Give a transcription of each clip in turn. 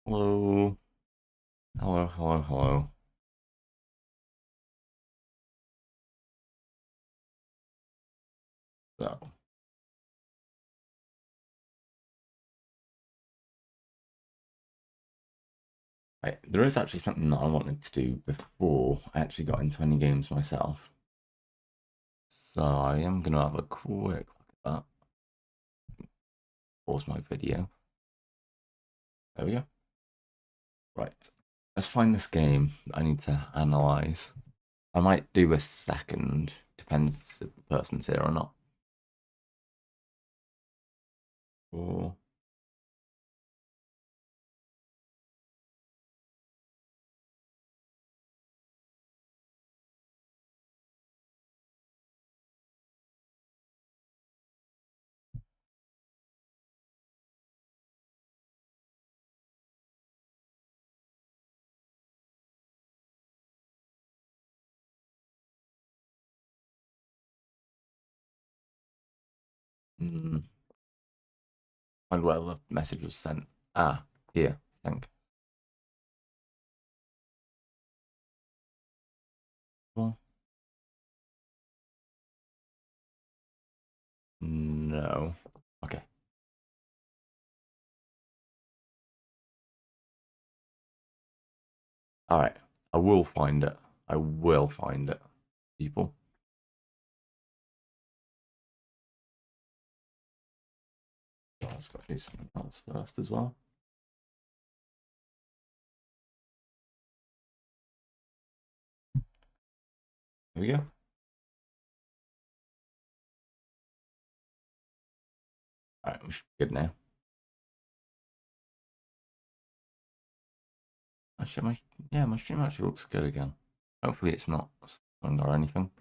Hello. Hello, hello, hello. So, right, there is actually something that I wanted to do before I actually got into any games myself. So I am going to have a quick look at that. Pause my video. There we go. Right. Let's find this game that I need to analyze. I might do a second, depends if the person's here or not. Or find where the message was sent. Ah, here, I think. Well, no. Okay. All right. I will find it. I will find it, people. Let's go do something else first as well. Here we go. All right, we should be good now. Actually, my stream actually looks good again. Hopefully, it's not stung or anything.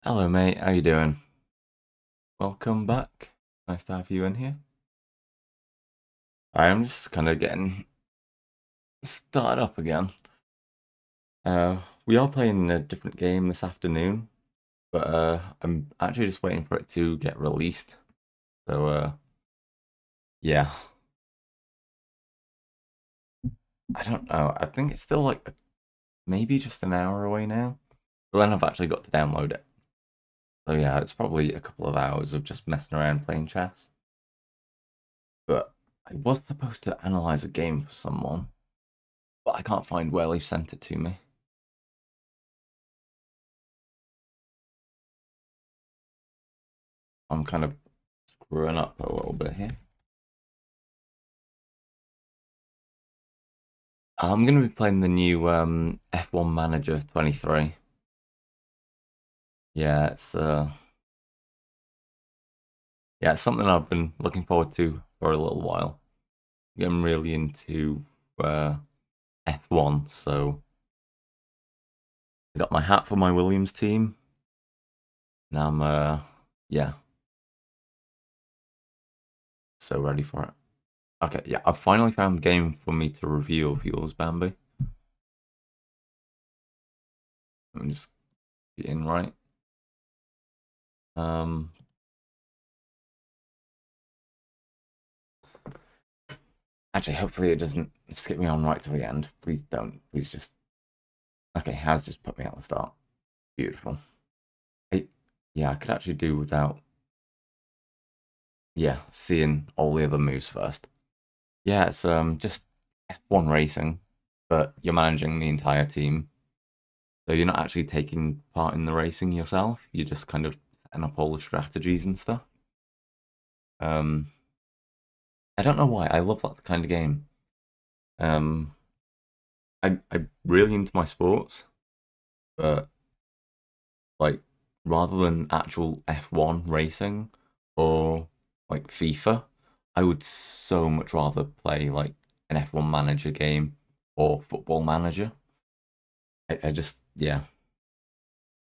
Hello, mate. How you doing? Welcome back. Nice to have you in here. I'm just kind of getting started up again. We are playing a different game this afternoon, but I'm actually just waiting for it to get released. So yeah. I don't know. I think it's still like maybe just an hour away now. But then I've actually got to download it. So yeah, it's probably a couple of hours of just messing around playing chess. But I was supposed to analyze a game for someone, but I can't find where they sent it to me. I'm kind of screwing up a little bit here. I'm going to be playing the new F1 Manager 23. Yeah, it's something I've been looking forward to for a little while. I'm really into F1, so I got my hat for my Williams team. Now I'm yeah, so ready for it. Okay, yeah, I've finally found the game for me to review of yours, Bambi. Let me just get in right. Um, Actually, hopefully it doesn't skip me on right to the end. Please don't. Please just. Okay, has just put me at the start. Beautiful. Yeah, I could actually do without. Yeah, seeing all the other moves first. Yeah, it's just F1 racing, but you're managing the entire team. So you're not actually taking part in the racing yourself. You're just kind of setting up all the strategies and stuff. Um, I don't know why. I love that kind of game. Um, I'm really into my sports, but like rather than actual F1 racing or like FIFA, I would so much rather play like an F1 manager game or football manager. I just yeah,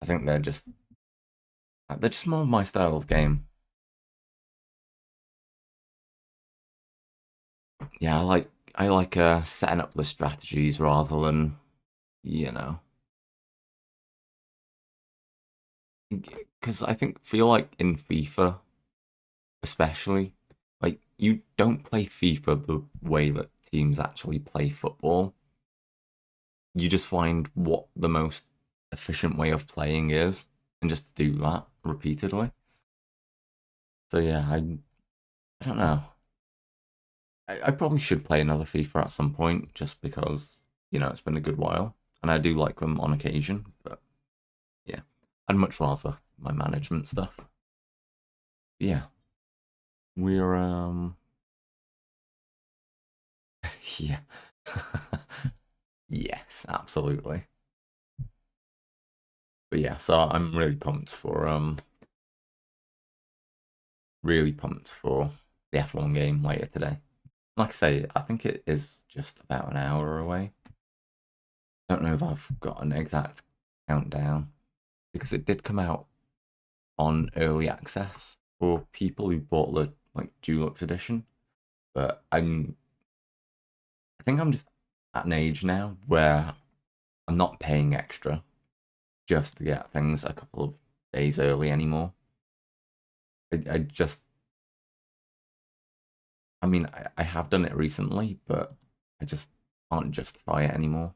I think they're just more my style of game. Yeah, I like setting up the strategies rather than you know because I think feel like in FIFA especially like you don't play FIFA the way that teams actually play football. You just find what the most efficient way of playing is and just do that repeatedly. So yeah, I don't know. I probably should play another FIFA at some point just because, it's been a good while. And I do like them on occasion, but yeah. I'd much rather my management stuff. Yeah. We're yeah. Yes, absolutely. But yeah, so I'm really pumped for the F1 game later today. Like I say, I think it is just about an hour away. I don't know if I've got an exact countdown because it did come out on early access for people who bought the Dulux edition. But I think I'm just at an age now where I'm not paying extra just to get things a couple of days early anymore. I just, I mean, I have done it recently, but I just can't justify it anymore.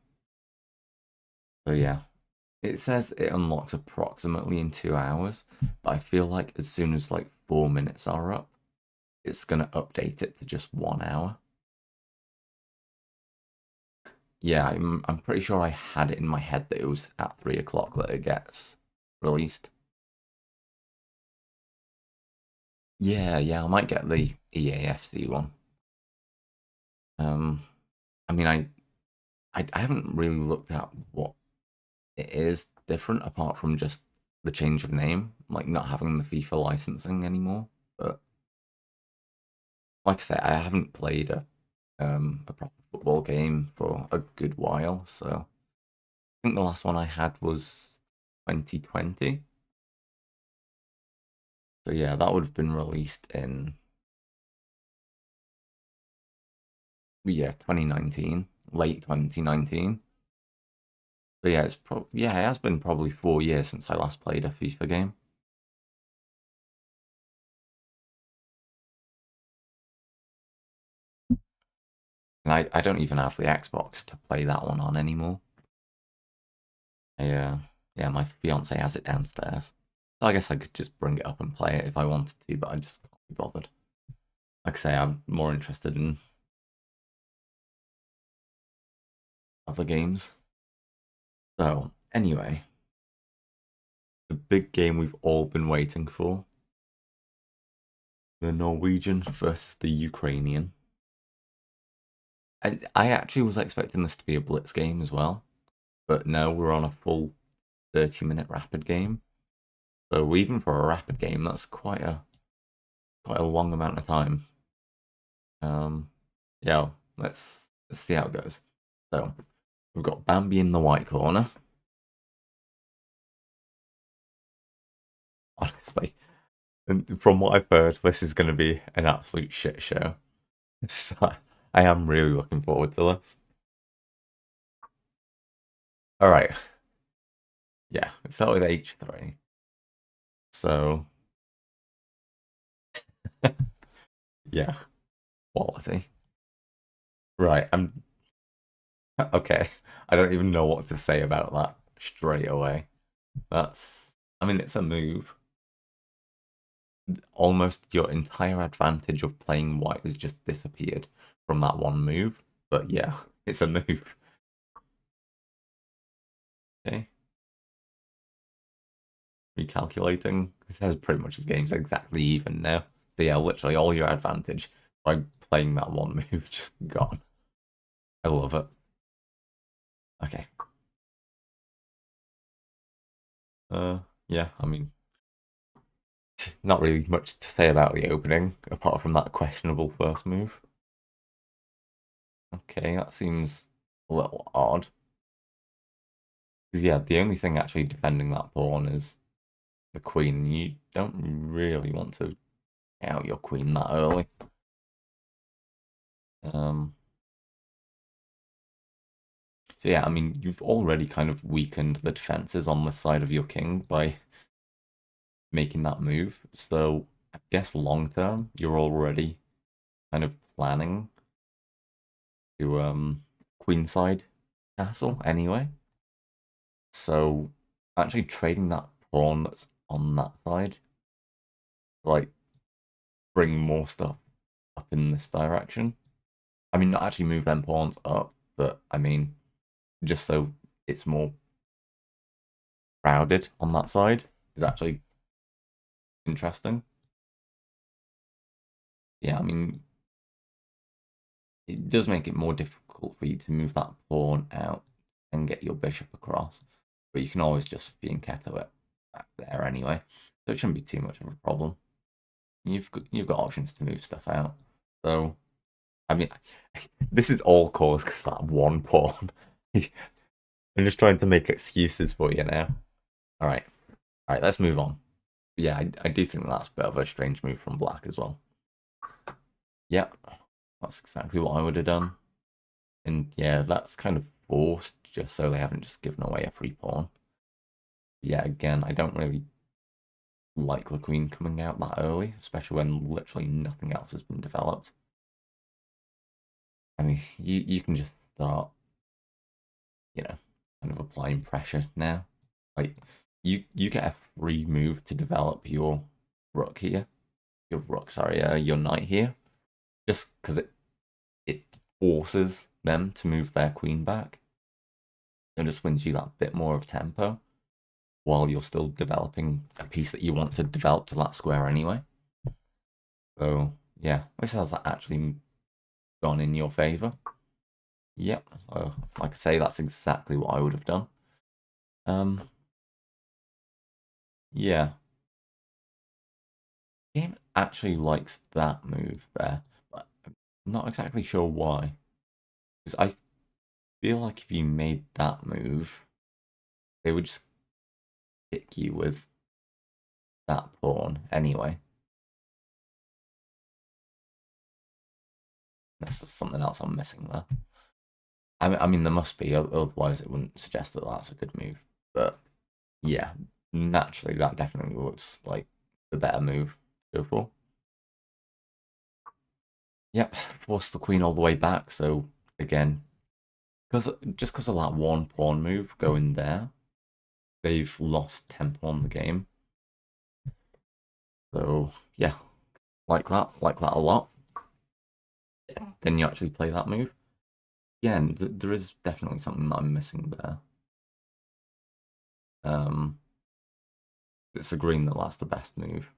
So yeah, it says it unlocks approximately in 2 hours, but I feel like as soon as 4 minutes are up, it's gonna update it to just 1 hour. Yeah, I'm pretty sure I had it in my head that it was at 3 o'clock that it gets released. Yeah, I might get the EAFC one. Um, I mean, I haven't really looked at what it is different apart from just the change of name, like not having the FIFA licensing anymore. But like I say, I haven't played a proper football game for a good while, so I think the last one I had was 2020. So yeah, that would have been released in 2019, late 2019. So yeah, it has been probably 4 years since I last played a FIFA game. And I don't even have the Xbox to play that one on anymore. Yeah, my fiance has it downstairs. So I guess I could just bring it up and play it if I wanted to, but I just can't be bothered. Like I say, I'm more interested in other games. So anyway, the big game we've all been waiting for. The Norwegian versus the Ukrainian. I actually was expecting this to be a blitz game as well, but no, we're on a full 30-minute rapid game. So even for a rapid game, that's quite a long amount of time. Yeah, let's see how it goes. So we've got Bambi in the white corner. Honestly, and from what I've heard, this is going to be an absolute shit show. So I am really looking forward to this. All right, yeah, we start with H3. So yeah, quality. Right, I'm okay. I don't even know what to say about that straight away. I mean, it's a move. Almost your entire advantage of playing white has just disappeared from that one move. But yeah, it's a move. Okay. Recalculating. It says pretty much the game's exactly even now. So yeah, literally all your advantage by playing that one move just gone. I love it. Okay. Yeah, I mean, not really much to say about the opening apart from that questionable first move. Okay, that seems a little odd. 'Cause, yeah, the only thing actually defending that pawn is the queen. You don't really want to get out your queen that early. Um, so yeah, I mean, you've already kind of weakened the defenses on the side of your king by making that move. So I guess long term, you're already kind of planning to queenside castle anyway. So actually trading that pawn that's on that side, like bring more stuff up in this direction. I mean, not actually move them pawns up, but I mean, just so it's more crowded on that side is actually interesting. Yeah, I mean, it does make it more difficult for you to move that pawn out and get your bishop across, but you can always just fianchetto it back there anyway, so it shouldn't be too much of a problem. You've got options to move stuff out, so I mean, this is all caused because that one pawn. I'm just trying to make excuses for you now. All right, let's move on. Yeah, I do think that's a bit of a strange move from black as well. Yep, that's exactly what I would have done. And yeah, that's kind of forced just so they haven't just given away a free pawn. Yeah, again, I don't really like the queen coming out that early, especially when literally nothing else has been developed. I mean, you can just start, kind of applying pressure now. Like, you get a free move to develop your rook here. Your knight here. Just because it forces them to move their queen back. It just wins you that bit more of tempo while you're still developing a piece that you want to develop to that square anyway. So yeah, this has actually gone in your favor. Yep. So like I say, that's exactly what I would have done. Yeah. Game actually likes that move there, but I'm not exactly sure why. Because I feel like if you made that move, they would just hit you with that pawn anyway. This is something else I'm missing there. I mean, there must be, otherwise it wouldn't suggest that that's a good move. But yeah, naturally, that definitely looks like the better move to go for. Yep, force the queen all the way back. So again, just because of that one pawn move going there, they've lost tempo on the game. So yeah, like that a lot. Then you actually play that move. Yeah, and there is definitely something that I'm missing there. It's agreeing that that's the best move.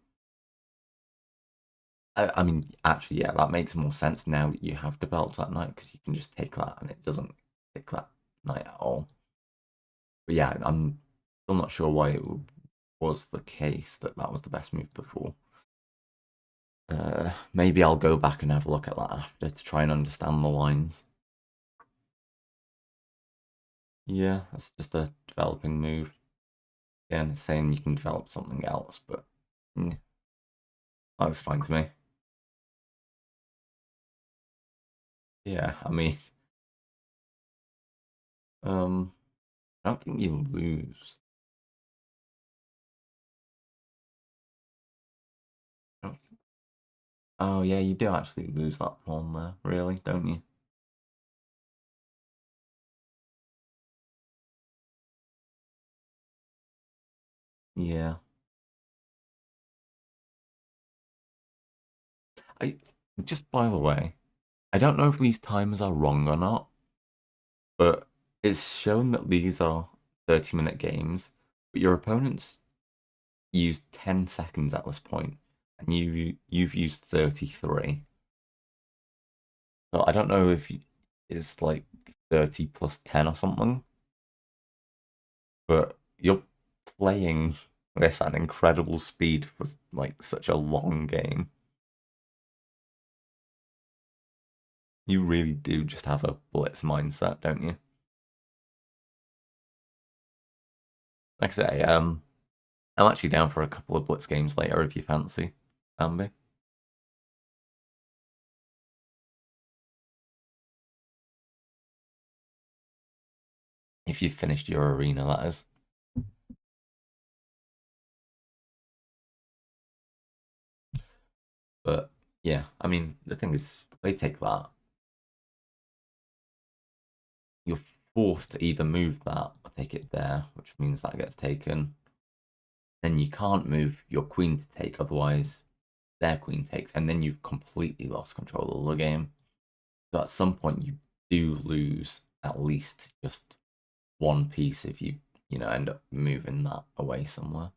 I mean, actually, yeah, that makes more sense now that you have developed that knight because you can just take that and it doesn't take that knight at all. But yeah, I'm still not sure why it was the case that that was the best move before. Maybe I'll go back and have a look at that after to try and understand the lines. Yeah, that's just a developing move. Again, it's saying you can develop something else, but that was fine to me. Yeah, I mean, I don't think you lose. Oh yeah, you do actually lose that pawn there, really, don't you? Yeah. I just by the way, I don't know if these timers are wrong or not, but it's shown that these are 30-minute games, but your opponents used 10 seconds at this point, and you've used 33. So I don't know if it's like 30 plus 10 or something, but you're playing this at an incredible speed for like such a long game. You really do just have a blitz mindset, don't you? Like I say, I'm actually down for a couple of blitz games later if you fancy, Ambi. If you've finished your arena, that is. But Yeah, I mean, the thing is, they take that. You're forced to either move that or take it there, which means that gets taken. Then you can't move your queen to take, otherwise their queen takes, and then you've completely lost control of the game. So at some point you do lose at least just one piece if you end up moving that away somewhere.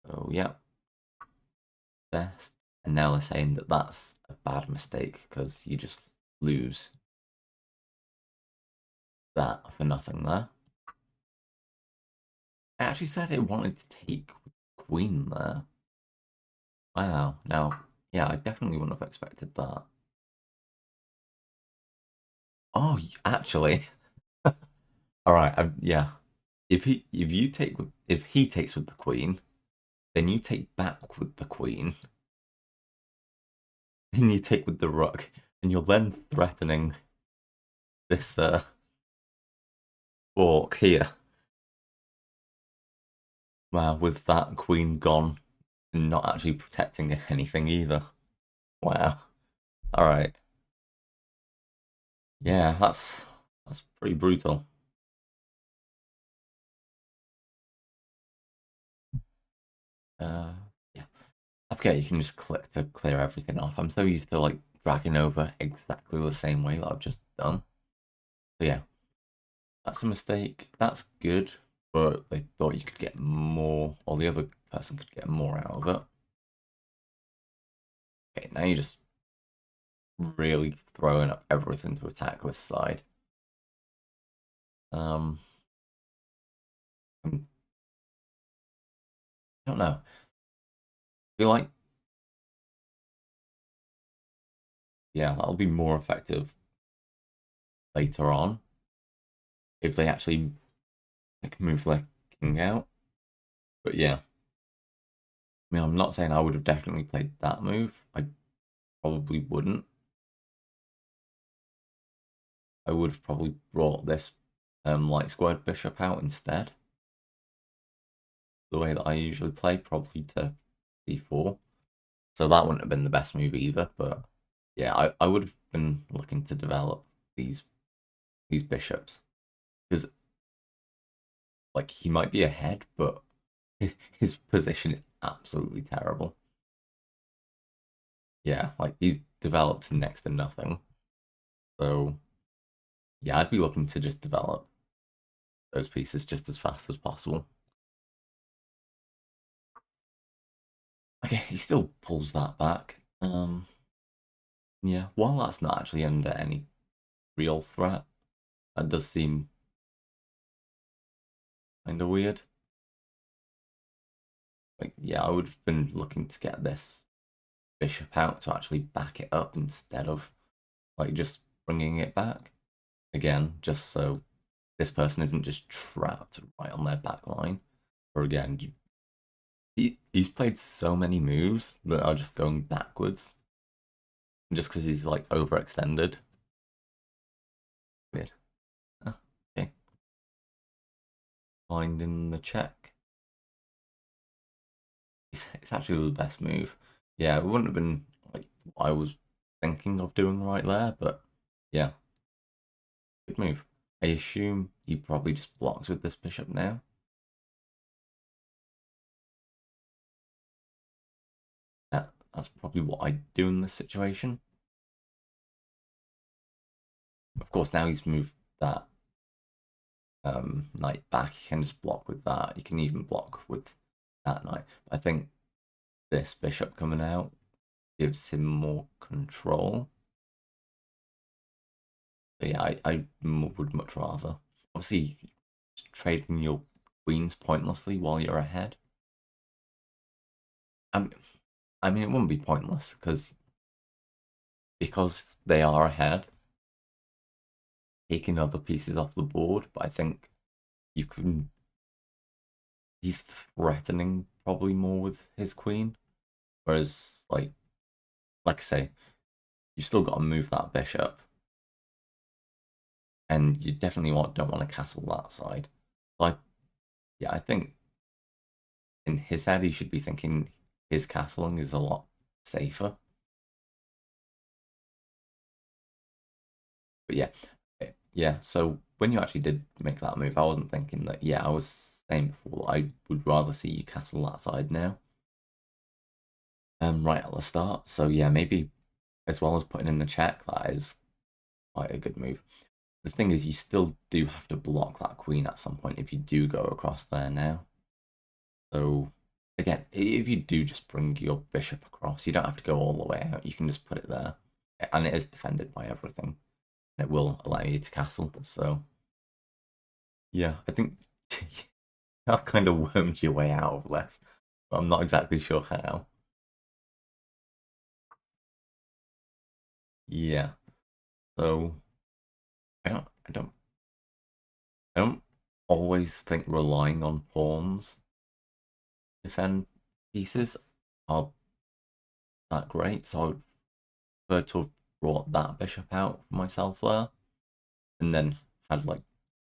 So yeah, best. And now they're saying that that's a bad mistake because you just lose that for nothing there. I actually said it wanted to take queen there. Wow. Now, yeah, I definitely wouldn't have expected that. Oh, actually, all right. Yeah. If he takes with the queen, then you take back with the queen, then you take with the rook, and you're then threatening this fork here. Wow, with that queen gone and not actually protecting anything either. Wow. All right. Yeah, that's pretty brutal. Yeah. Okay, you can just click to clear everything off. I'm so used to like dragging over exactly the same way that I've just done. So yeah, that's a mistake. That's good, but they thought you could get more, or the other person could get more out of it. Okay, now you're just really throwing up everything to attack this side. Um, I don't know. I feel like yeah, that'll be more effective later on if they actually like move their king out. But yeah, I mean, I'm not saying I would have definitely played that move. I probably wouldn't. I would have probably brought this light squared bishop out instead. The way that I usually play, probably to c4. So that wouldn't have been the best move either. But yeah, I would have been looking to develop these bishops because like he might be ahead, but his position is absolutely terrible. Yeah, like he's developed next to nothing. So yeah, I'd be looking to just develop those pieces just as fast as possible. Okay, he still pulls that back. Yeah, while that's not actually under any real threat, that does seem kind of weird. Like, yeah, I would have been looking to get this bishop out to actually back it up instead of like just bringing it back again, just so this person isn't just trapped right on their back line. Or again, he's played so many moves that are just going backwards just because he's like overextended. Weird. Oh, okay. Finding the check. It's actually the best move. Yeah, it wouldn't have been like what I was thinking of doing right there, but yeah, good move. I assume he probably just blocks with this bishop now. That's probably what I'd do in this situation. Of course, now he's moved that knight back. He can just block with that. He can even block with that knight. I think this bishop coming out gives him more control. But yeah, I would much rather. Obviously, trading your queens pointlessly while you're ahead. Um, I mean, it wouldn't be pointless because they are ahead, taking other pieces off the board. But I think you can. He's threatening probably more with his queen, whereas like I say, you've still got to move that bishop. and you definitely don't want to castle that side. So yeah, I think in his head he should be thinking his castling is a lot safer. But yeah. So when you actually did make that move, I wasn't thinking that. Yeah, I was saying before I would rather see you castle that side now. Right at the start. So yeah, maybe as well as putting in the check, that is quite a good move. The thing is, you still do have to block that queen at some point if you do go across there now. So again, if you do just bring your bishop across, you don't have to go all the way out. You can just put it there, and it is defended by everything. It will allow you to castle. So yeah, I think that kind of wormed your way out of this. But I'm not exactly sure how. Yeah. So I don't always think relying on pawns to defend pieces are that great. So I would prefer to have brought that bishop out for myself there, and then had like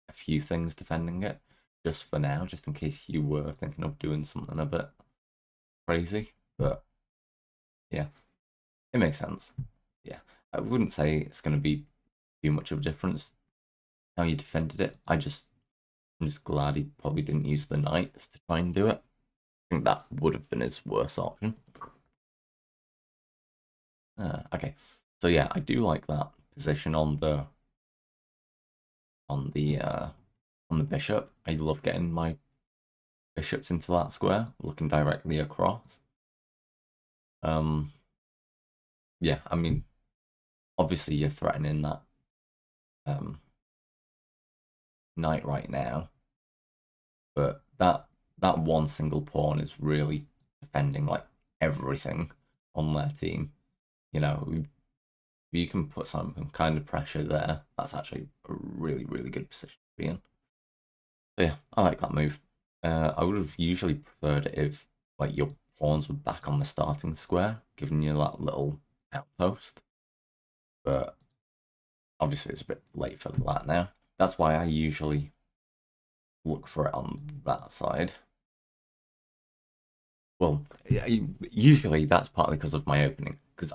a few things defending it just for now, just in case you were thinking of doing something a bit crazy. But yeah, it makes sense. Yeah, I wouldn't say it's going to be too much of a difference how you defended it. I'm just glad he probably didn't use the knights to try and do it. I think that would have been his worst option. Okay, so yeah, I do like that position on the on the uh, on the bishop. I love getting my bishops into that square, looking directly across. Um, yeah, I mean, obviously you're threatening that knight right now, but that one single pawn is really defending like everything on their team. You know, if you can put some kind of pressure there, that's actually a really, really good position to be in. So yeah, I like that move. I would have usually preferred it if like your pawns were back on the starting square, giving you that little outpost. But obviously it's a bit late for that now. That's why I usually look for it on that side. Well, usually that's partly because of my opening. Because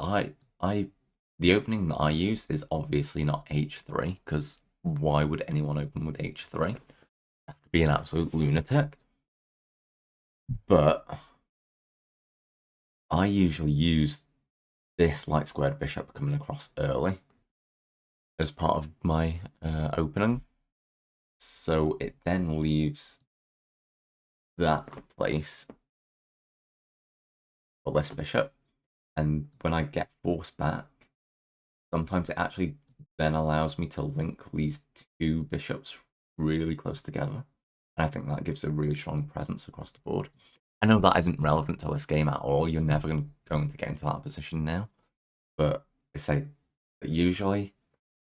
the opening that I use is obviously not h3. Because why would anyone open with h3? Have to be an absolute lunatic. But I usually use this light squared bishop coming across early as part of my opening. So it then leaves that place for this bishop. And when I get forced back, sometimes it actually then allows me to link these two bishops really close together. And I think that gives a really strong presence across the board. I know that isn't relevant to this game at all. You're never going to get into that position now. But I say that usually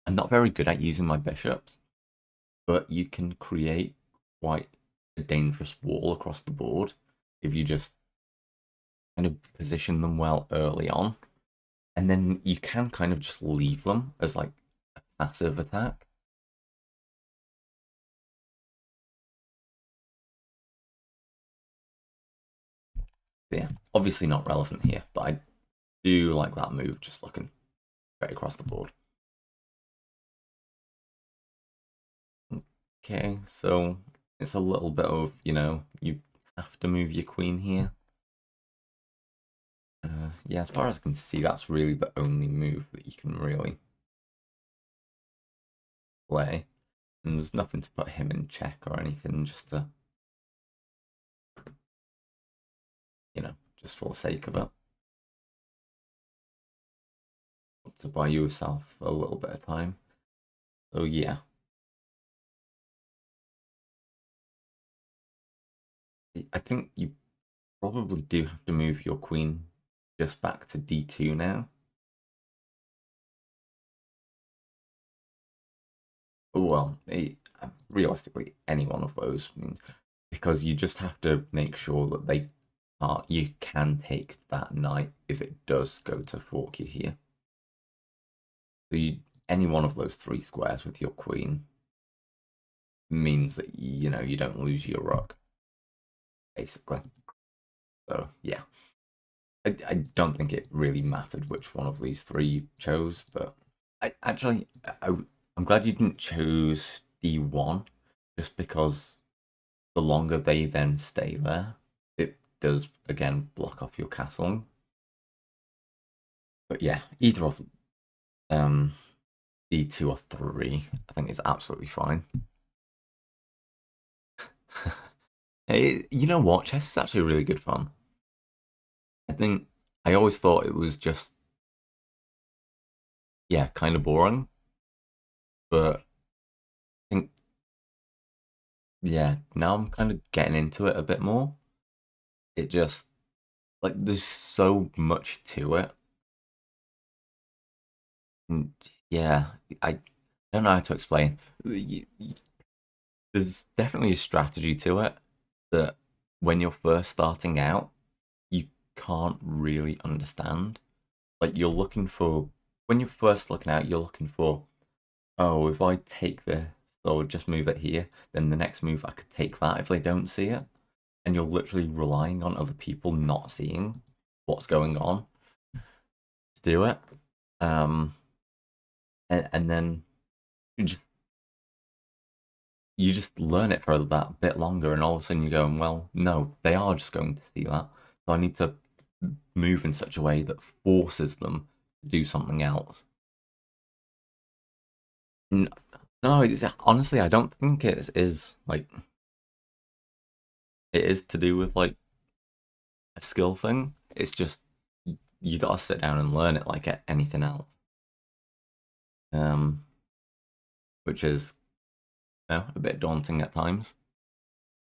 I'm not very good at using my bishops, but you can create quite a dangerous wall across the board if you just kind of position them well early on. And then you can kind of just leave them as like a passive attack. But yeah, obviously not relevant here, but I do like that move just looking straight across the board. Okay, so it's a little bit of, you have to move your queen here. Yeah, as far as I can see, that's really the only move that you can really play. And there's nothing to put him in check or anything, just to, just for the sake of it. To buy yourself a little bit of time. So yeah. I think you probably do have to move your queen just back to d2 now. Well, realistically, any one of those means, because you just have to make sure that you can take that knight if it does go to fork you here. So any one of those three squares with your queen means that you don't lose your rook, basically. So yeah, I don't think it really mattered which one of these three you chose, but I'm glad you didn't choose d1, just because the longer they then stay there, it does again block off your castling. But yeah, either of d2 or 3, I think is absolutely fine. You know what? Chess is actually really good fun. I think I always thought it was just, yeah, kind of boring. But I think, yeah, now I'm kind of getting into it a bit more. It just, like, there's so much to it. And yeah, I don't know how to explain. There's definitely a strategy to it that when you're first starting out, you can't really understand. Like, when you're first looking out, you're looking for, oh, if I take this or just move it here, then the next move I could take that if they don't see it. And you're literally relying on other people not seeing what's going on to do it. And then you just you just learn it for that bit longer, and all of a sudden you're going, well, no, they are just going to see that. So I need to move in such a way that forces them to do something else. No, honestly, I don't think it is like it is to do with like a skill thing. It's just you gotta sit down and learn it like anything else. Um, which is a bit daunting at times.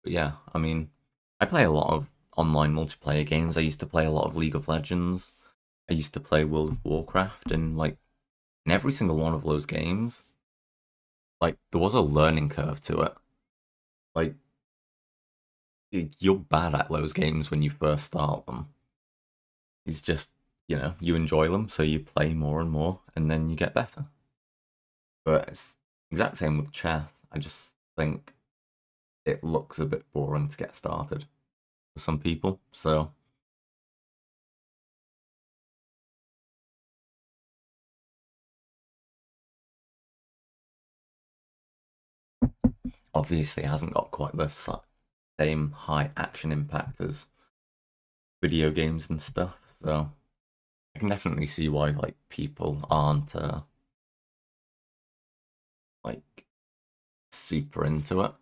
But yeah, I mean, I play a lot of online multiplayer games. I used to play a lot of League of Legends. I used to play World of Warcraft, and like in every single one of those games, like there was a learning curve to it. Like you're bad at those games when you first start them. It's just, you enjoy them, so you play more and more, and then you get better. But it's exact same with chess. I just think it looks a bit boring to get started for some people. So obviously, it hasn't got quite the same high action impact as video games and stuff. So I can definitely see why like people aren't like super into it.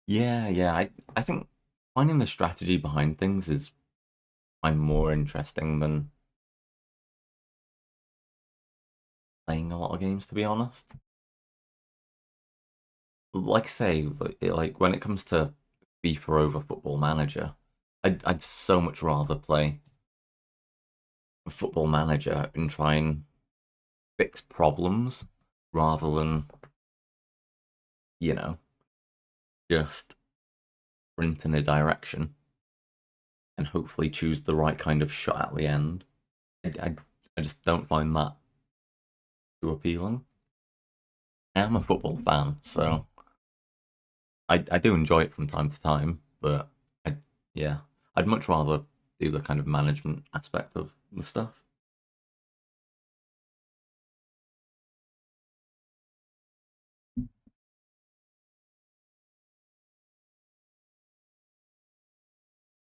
Yeah, yeah. I think finding the strategy behind things is find more interesting than playing a lot of games, to be honest. Like I say, like when it comes to FIFA over Football Manager, I'd so much rather play Football Manager and try and fix problems rather than, you know, just sprint in a direction and hopefully choose the right kind of shot at the end. I just don't find that too appealing. I am a football fan, so I do enjoy it from time to time, but I yeah, I'd much rather do the kind of management aspect of the stuff.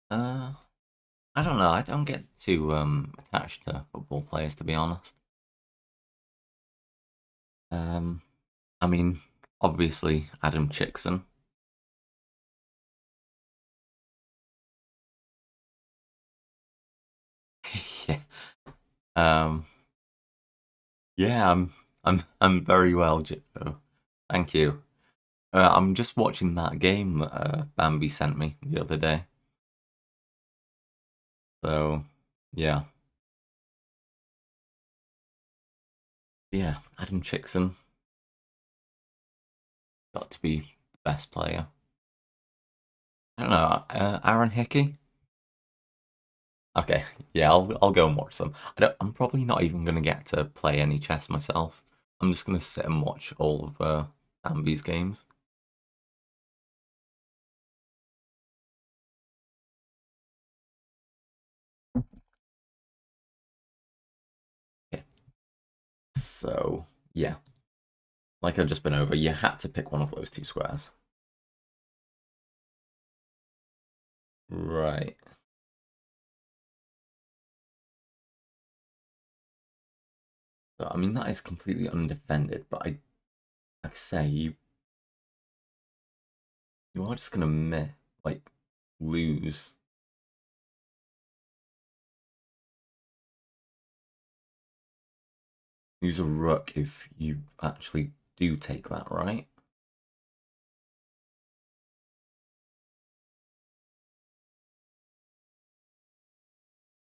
Uh, I don't know. I don't get too attached to football players, to be honest. Um, I mean, obviously Adam Chickson. Yeah. Um, yeah, I'm very well, Jitto. Thank you. I'm just watching that game that Bambi sent me the other day. So, yeah, yeah, Adam Chickson got to be the best player. I don't know, Aaron Hickey. Okay, yeah, I'll go and watch some. I'm probably not even gonna get to play any chess myself. I'm just gonna sit and watch all of Ambi's games. Okay, so yeah, like I've just been over, you had to pick one of those two squares. Right. So I mean that is completely undefended, but like I say, you are just gonna like lose. Lose a rook if you actually do take that, right?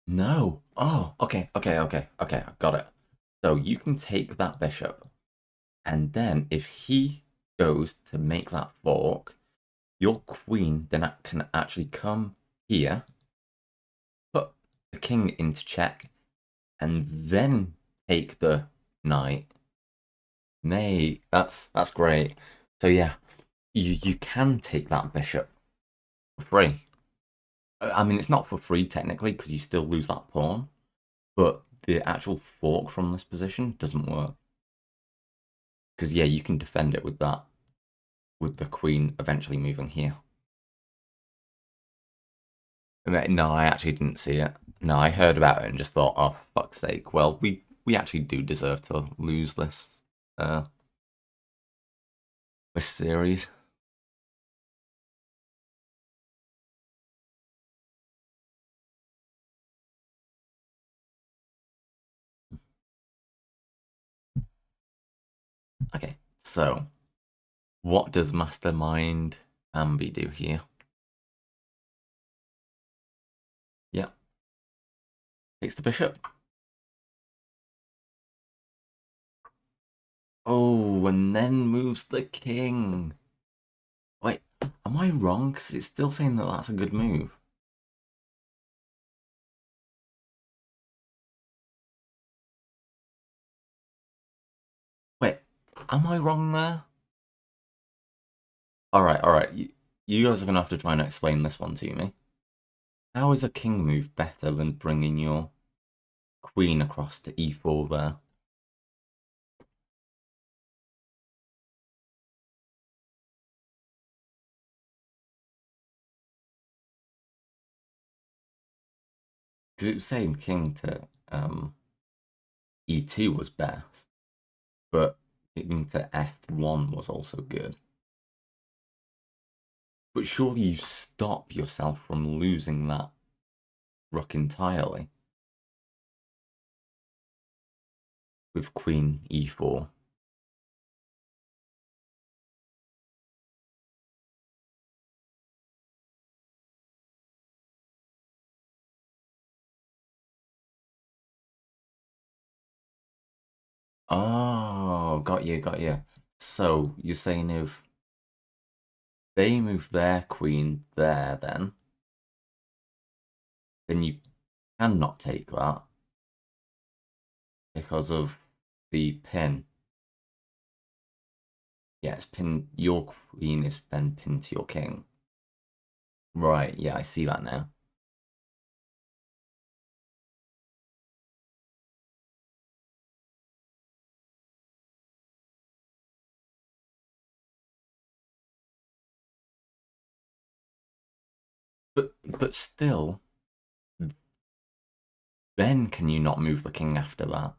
No. Oh, okay. I got it. So you can take that bishop, and then if he goes to make that fork, your queen then can actually come here, put the king into check, and then take the knight. Mate, that's great. So yeah, you can take that bishop for free. I mean, it's not for free technically because you still lose that pawn, but the actual fork from this position doesn't work. Because yeah, you can defend it with that, with the queen eventually moving here. No, I actually didn't see it. No, I heard about it and just thought, oh, fuck's sake. Well, we actually do deserve to lose uh this series. Okay, so what does Mastermind Ambi do here? Yeah, takes the bishop. Oh, and then moves the king. Wait, am I wrong? Because it's still saying that that's a good move. Wait, am I wrong there? All right. You guys are gonna have to try and explain this one to me. How is a king move better than bringing your queen across to e4 there? Because it was saying king to e2 was best, but king to f1 was also good. But surely you stop yourself from losing that rook entirely with queen e4. Oh, got you. So you're saying if they move their queen there, then you cannot take that because of the pin. Yes, pin. Your queen is then pinned to your king. Right. Yeah, I see that now. But still, then can you not move the king after that?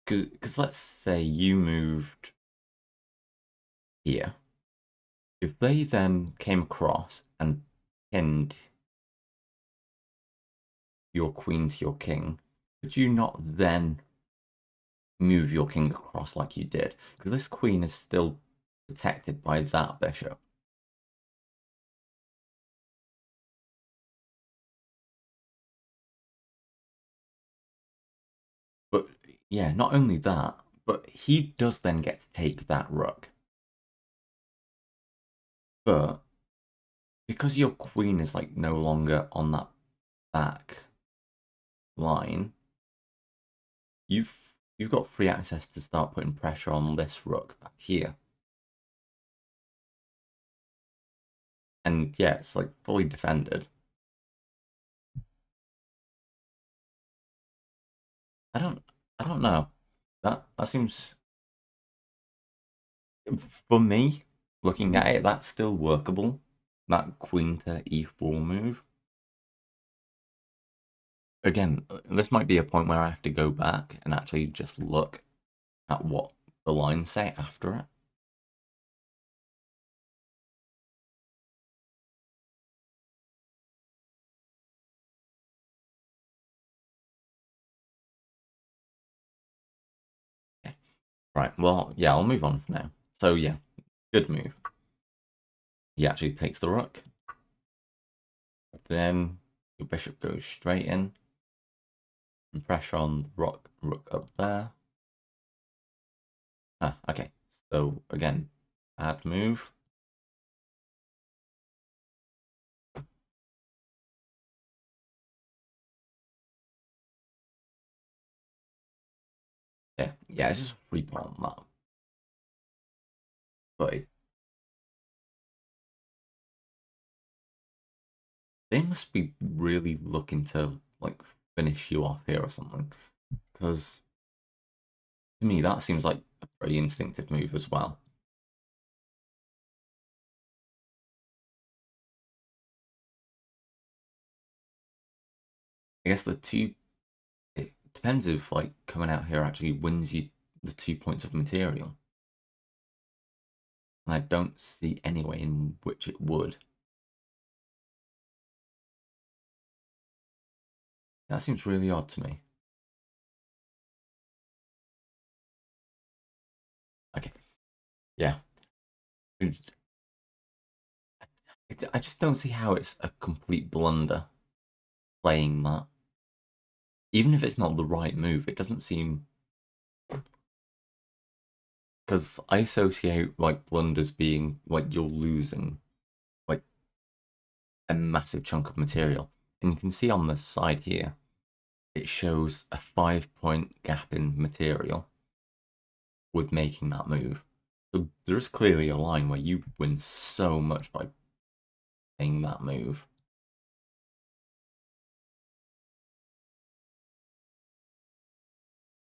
Because let's say you moved here. If they then came across and pinned your queen to your king, could you not then move your king across like you did? Because this queen is still protected by that bishop. But yeah, not only that, but he does then get to take that rook. But because your queen is like no longer on that back line, you've got free access to start putting pressure on this rook back here. And yeah, it's like fully defended. I don't know. That seems, for me, looking at it, that's still workable. That queen to e4 move. Again, this might be a point where I have to go back and actually just look at what the lines say after it. Okay. Right, well, yeah, I'll move on now. So yeah, good move. He actually takes the rook. Then your bishop goes straight in. And pressure on the rook up there. Ah, okay. So again, bad move. Yeah, it's just free pawn that. But they must be really looking to like finish you off here or something. Because to me that seems like a pretty instinctive move as well. I guess it depends if like coming out here actually wins you the 2 points of material. And I don't see any way in which it would. That seems really odd to me. Okay. Yeah. I just don't see how it's a complete blunder playing that. Even if it's not the right move, it doesn't seem, because I associate like blunders being like you're losing like a massive chunk of material. And you can see on the side here, it shows a 5 point gap in material with making that move. So there's clearly a line where you win so much by playing that move.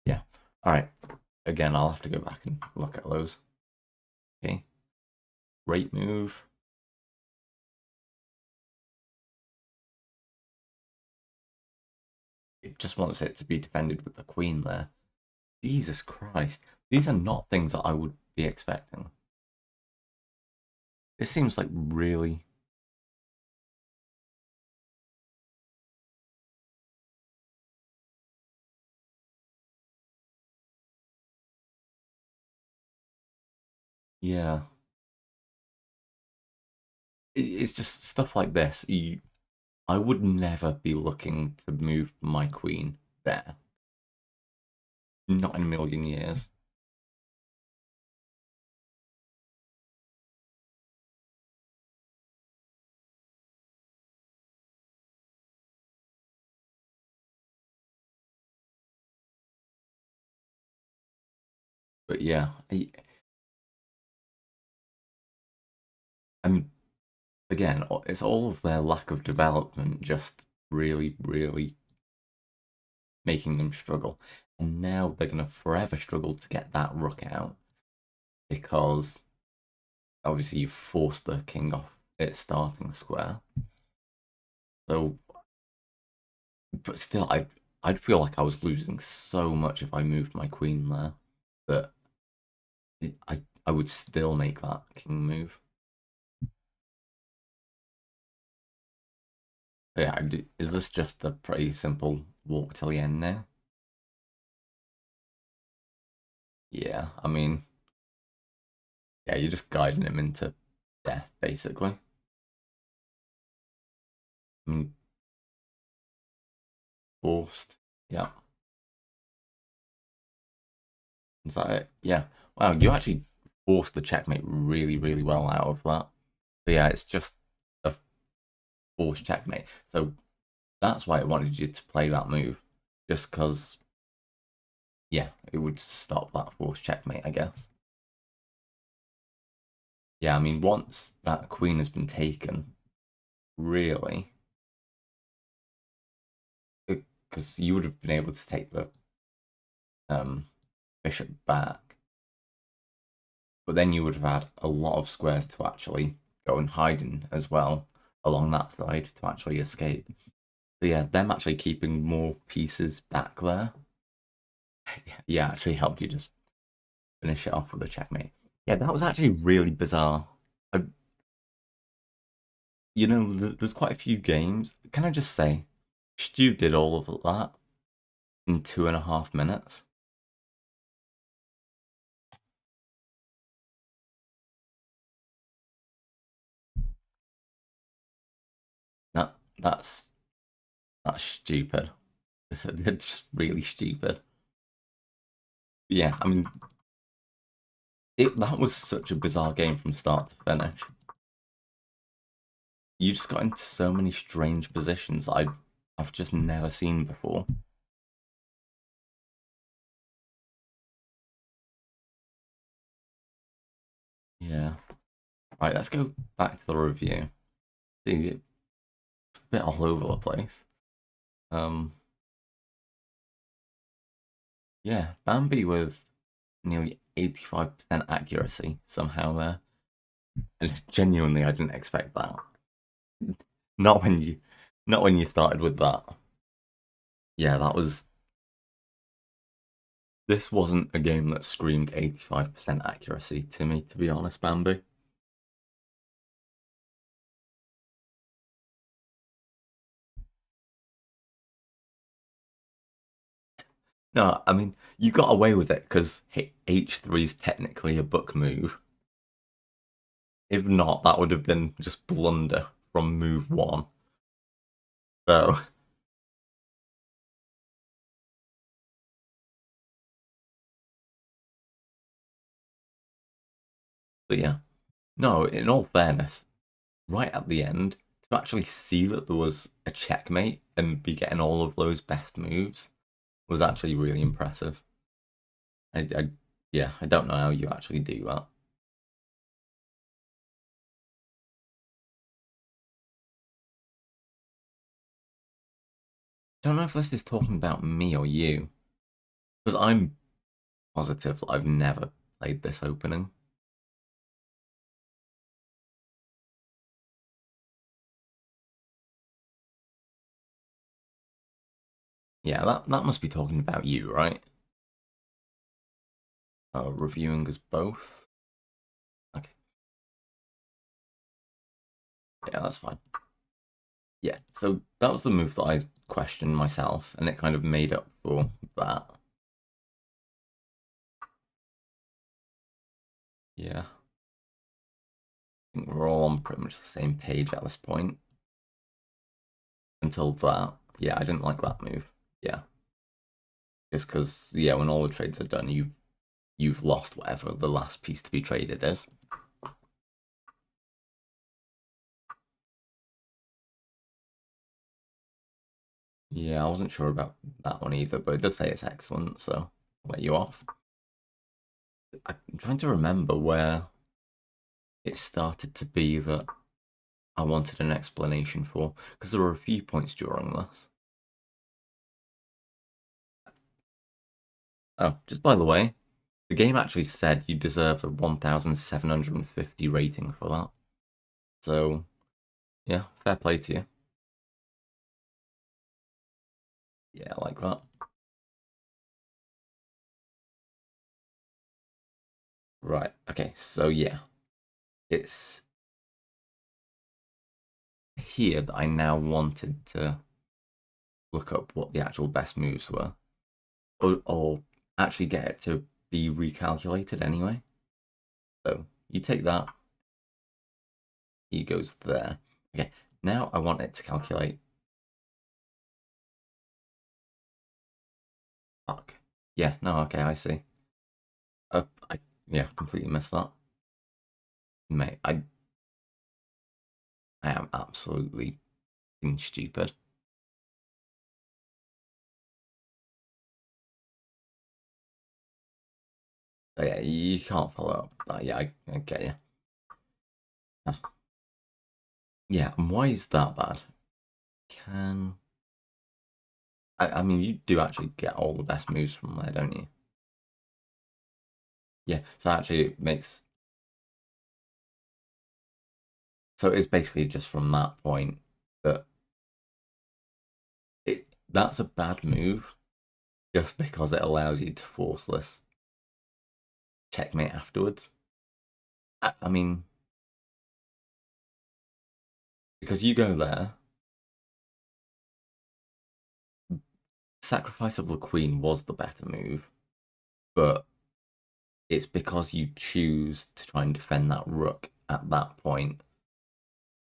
Yeah. All right. Again, I'll have to go back and look at those. Okay. Great move. It just wants it to be defended with the queen there. Jesus Christ. These are not things that I would be expecting. This seems like really... Yeah. It's just stuff like this. I would never be looking to move my queen there. Not in a million years. But yeah, I mean, again, it's all of their lack of development just really, really making them struggle. And now they're going to forever struggle to get that rook out because obviously you forced the king off its starting square. So, but still, I'd feel like I was losing so much if I moved my queen there that I would still make that king move. But yeah, is this just a pretty simple walk till the end now? Yeah, I mean, yeah, you're just guiding him into death, basically. I mean, forced. Yeah. Is that it? Yeah. Wow, you actually forced the checkmate really, really well out of that. So yeah, it's just a forced checkmate. So that's why I wanted you to play that move, just because, yeah, it would stop that forced checkmate, I guess. Yeah, I mean, once that queen has been taken, really, because you would have been able to take the bishop back, but then you would have had a lot of squares to actually go and hide in as well along that side to actually escape. So yeah, them actually keeping more pieces back there, yeah, actually helped you just finish it off with a checkmate. Yeah, that was actually really bizarre. I, there's quite a few games. Can I just say, Stu did all of that in 2.5 minutes. That that's that's stupid. It's just really stupid. Yeah, I mean, that was such a bizarre game from start to finish. You just got into so many strange positions I've just never seen before. Yeah. Right, let's go back to the review. See, it's a bit all over the place. Um, yeah, Bambi with nearly 85% accuracy somehow there. And genuinely, I didn't expect that. Not when you, not when you started with that. Yeah, that was. This wasn't a game that screamed 85% accuracy to me, to be honest, Bambi. No, I mean, you got away with it because H3 is technically a book move. If not, that would have been just blunder from move one. So, but yeah. No, in all fairness, right at the end, to actually see that there was a checkmate and be getting all of those best moves was actually really impressive. Yeah, I don't know how you actually do that. Don't know if this is talking about me or you, because I'm positive that I've never played this opening. Yeah, that must be talking about you, right? Reviewing us both. Okay, yeah, that's fine. Yeah, so that was the move that I questioned myself, and it kind of made up for that. Yeah, I think we're all on pretty much the same page at this point. Until that, yeah, I didn't like that move. Yeah, just because, yeah, when all the trades are done, you've lost whatever the last piece to be traded is. Yeah, I wasn't sure about that one either, but it does say it's excellent, so I'll let you off. I'm trying to remember where it started to be that I wanted an explanation for, because there were a few points during this. Oh, just by the way, the game actually said you deserve a 1,750 rating for that. So, yeah, fair play to you. Yeah, I like that. Right, okay, so yeah, it's here that I now wanted to look up what the actual best moves were, or actually get it to be recalculated anyway. So you take that, he goes there. Okay, now I want it to calculate. Fuck. Yeah, no, okay, I see. I yeah, completely missed that. Mate, I am absolutely fucking stupid. So yeah, you can't follow up that. Yeah, I get you. Yeah, and why is that bad? I mean, you do actually get all the best moves from there, don't you? Yeah, so actually it makes... So it's basically just from that point that that's a bad move just because it allows you to forceless checkmate afterwards. I mean, because you go there, Sacrifice of the Queen was the better move, but it's because you choose to try and defend that rook at that point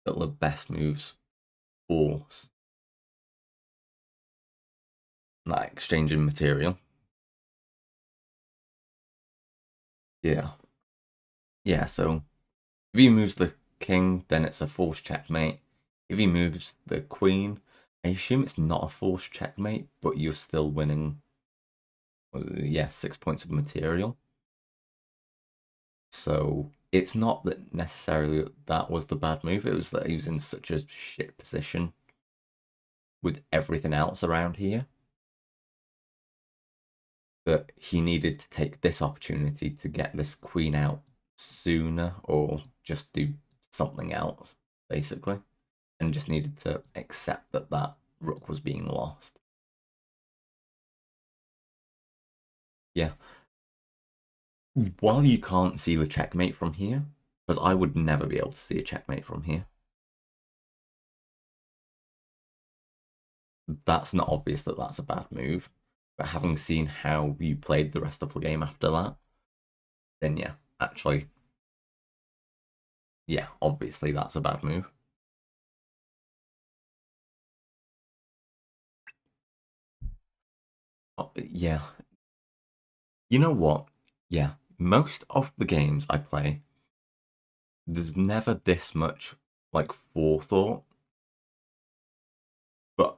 that the best moves force that exchange in material. Yeah. Yeah, so if he moves the king, then it's a forced checkmate. If he moves the queen, I assume it's not a forced checkmate, but you're still winning, yeah, 6 points of material. So it's not that necessarily that was the bad move, it was that he was in such a shit position with everything else around here that he needed to take this opportunity to get this queen out sooner or just do something else, basically. And just needed to accept that that rook was being lost. Yeah. While you can't see the checkmate from here, because I would never be able to see a checkmate from here, that's not obvious that that's a bad move. But having seen how you played the rest of the game after that, then yeah, actually, yeah, obviously that's a bad move. Oh, yeah. You know what? Yeah, most of the games I play, there's never this much like forethought. But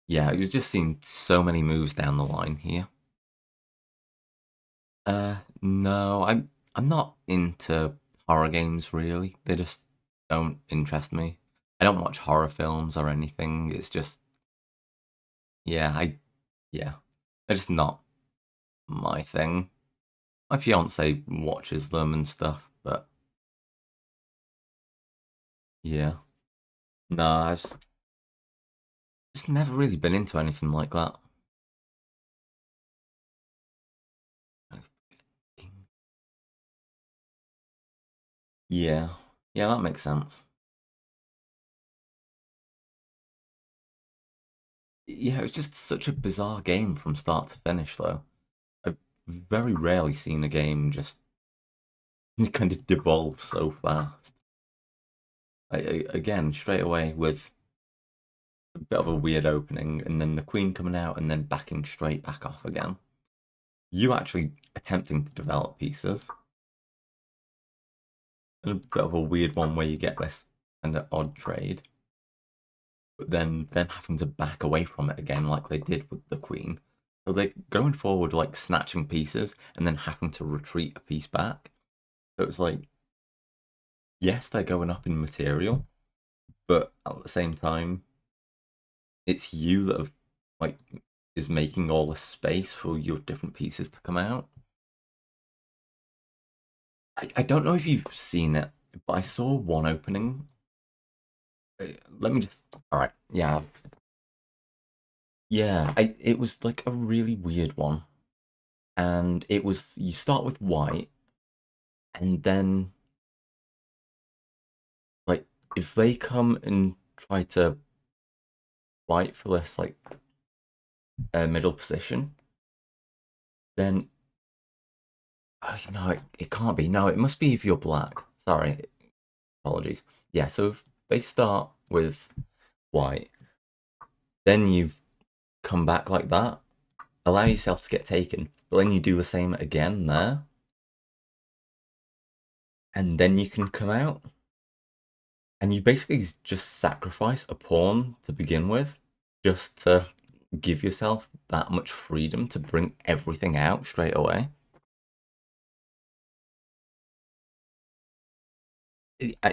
yeah, it was just seeing so many moves down the line here. No, I'm not into horror games really. They just don't interest me. I don't watch horror films or anything. It's just yeah, yeah, they're just not my thing. My fiance watches them and stuff, but yeah, no, just never really been into anything like that. Yeah, yeah, that makes sense. Yeah, it was just such a bizarre game from start to finish, though. I've very rarely seen a game just kind of devolve so fast. Again, straight away with a bit of a weird opening, and then the queen coming out, and then backing straight back off again. You actually attempting to develop pieces, and a bit of a weird one where you get this kind of odd trade, but then them having to back away from it again, like they did with the queen. So they're going forward, like snatching pieces, and then having to retreat a piece back. So it's like, yes, they're going up in material, but at the same time, it's you that have like is making all the space for your different pieces to come out. I don't know if you've seen it, but I saw one opening. Let me just. All right, yeah, yeah. It was like a really weird one, and it was you start with white, and then like if they come and try to fight for this like middle position, then no, it can't be. No, it must be if you're black. Sorry, apologies. Yeah, so if they start with white, then you come back like that, allow yourself to get taken, but then you do the same again there, and then you can come out. And you basically just sacrifice a pawn to begin with, just to give yourself that much freedom to bring everything out straight away.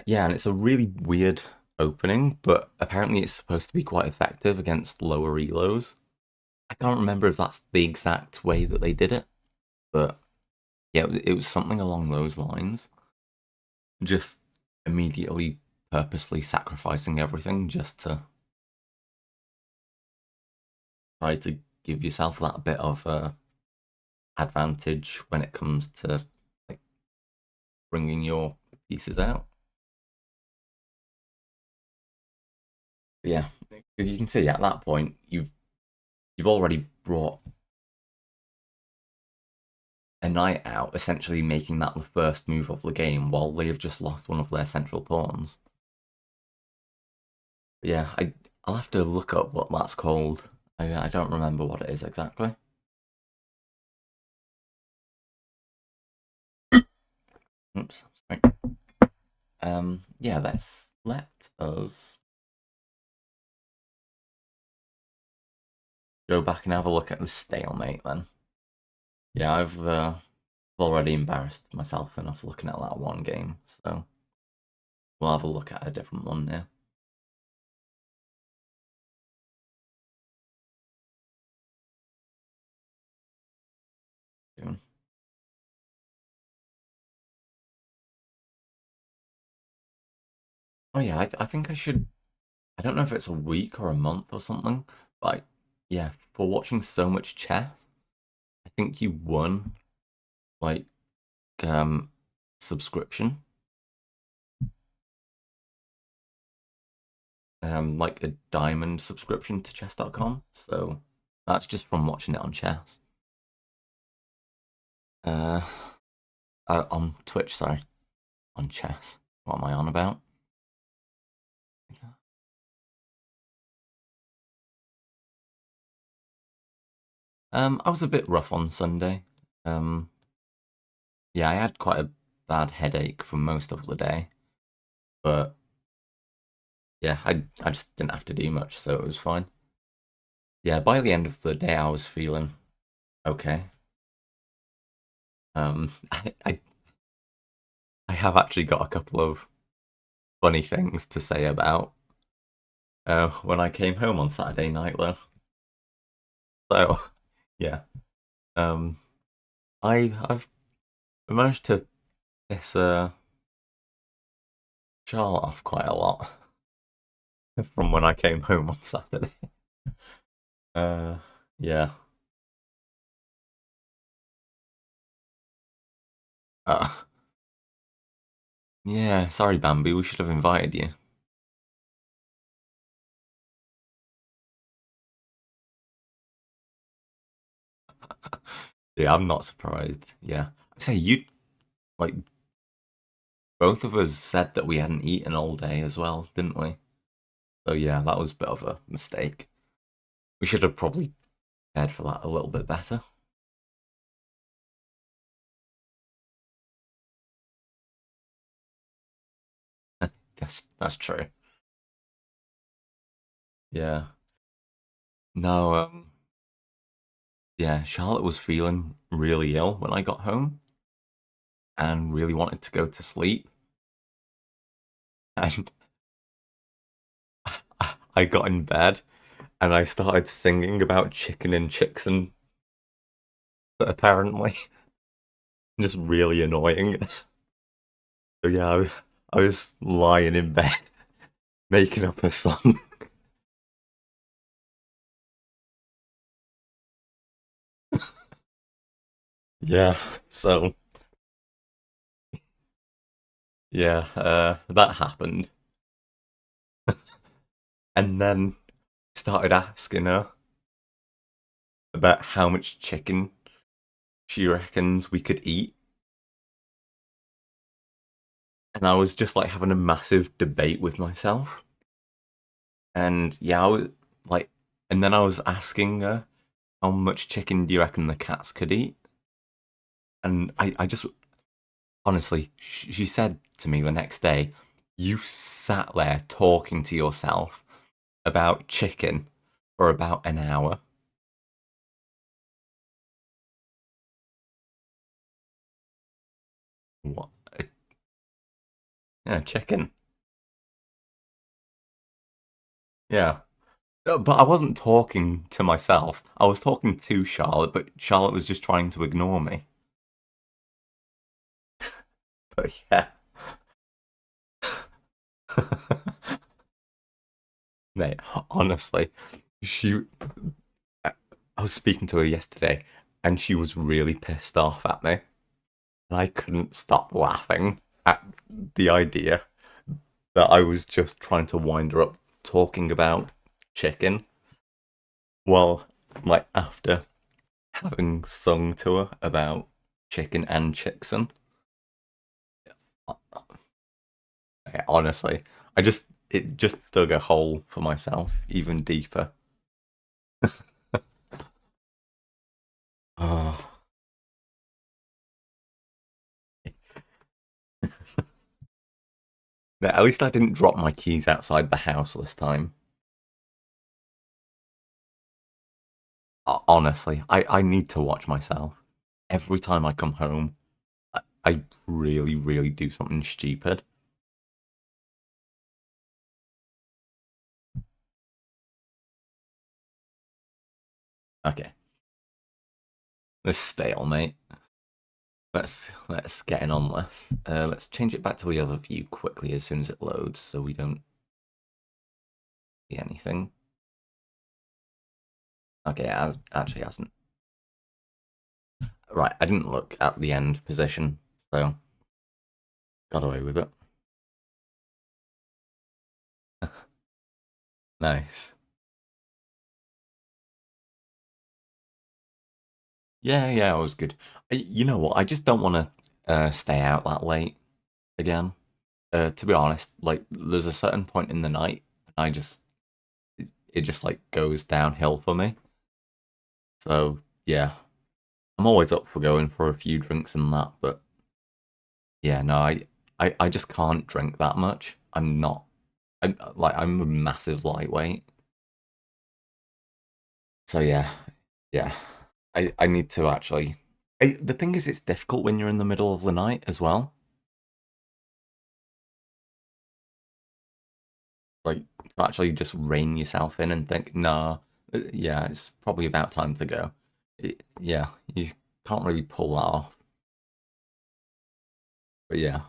Yeah, and it's a really weird opening, but apparently it's supposed to be quite effective against lower elos. I can't remember if that's the exact way that they did it, but yeah, it was something along those lines. Just immediately, purposely sacrificing everything just to try to give yourself that bit of advantage when it comes to like bringing your pieces out. But yeah, because you can see at that point you've already brought a knight out, essentially making that the first move of the game while they have just lost one of their central pawns. But yeah, I'll have to look up what that's called. I don't remember what it is exactly. Oops, sorry. Yeah, let us go back and have a look at the stalemate then. Yeah, I've already embarrassed myself enough looking at that one game, so we'll have a look at a different one now. Soon. Oh yeah, I think I should. I don't know if it's a week or a month or something, but yeah, for watching so much chess, I think you won like um subscription, like a diamond subscription to chess.com. So that's just from watching it on chess. Uh, on Twitch, sorry, on chess. What am I on about? I was a bit rough on Sunday. Um, yeah, I had quite a bad headache for most of the day, but yeah, I just didn't have to do much, so it was fine. Yeah, by the end of the day, I was feeling okay. I have actually got a couple of funny things to say about when I came home on Saturday night, though. So yeah, um, I've managed to piss Charlotte off quite a lot from when I came home on Saturday. Uh, yeah. Uh, yeah, sorry, Bambi. We should have invited you. Yeah, I'm not surprised. Yeah. I say you like both of us said that we hadn't eaten all day as well, didn't we? So yeah, that was a bit of a mistake. We should have probably prepared for that a little bit better. That's true. Yeah. No, yeah, Charlotte was feeling really ill when I got home and really wanted to go to sleep. And I got in bed and I started singing about chicken and chicks and apparently just really annoying. So yeah, I was lying in bed making up a song. Yeah, so yeah, that happened. And then started asking her about how much chicken she reckons we could eat. And I was just like having a massive debate with myself. And yeah, I was like, and then I was asking her, how much chicken do you reckon the cats could eat? And I just honestly, she said to me the next day, You sat there talking to yourself about chicken for about an hour. What? Yeah, chicken. Yeah. But I wasn't talking to myself. I was talking to Charlotte, but Charlotte was just trying to ignore me. But yeah. Mate, honestly, she. I was speaking to her yesterday, and she was really pissed off at me. And I couldn't stop laughing at the idea that I was just trying to wind her up talking about chicken. Well, like after having sung to her about chicken and Chickson. Honestly, it just dug a hole for myself even deeper. Oh. At least I didn't drop my keys outside the house this time. Honestly, I need to watch myself. Every time I come home, I really, really do something stupid. Okay, this stalemate. Let's get in on this. Let's change it back to the other view quickly as soon as it loads, so we don't see anything. Okay, it actually hasn't. Right, I didn't look at the end position, so got away with it. Nice. Yeah, yeah, it was good. You know what? I just don't want to stay out that late again. To be honest, like there's a certain point in the night, I just it just like goes downhill for me. So yeah, I'm always up for going for a few drinks and that, but yeah, no, I just can't drink that much. I'm not. I'm a massive lightweight. So yeah, yeah. I need to actually. The thing is, it's difficult when you're in the middle of the night as well. Like to actually just rein yourself in and think, nah, yeah, it's probably about time to go. Yeah, you can't really pull that off. But yeah,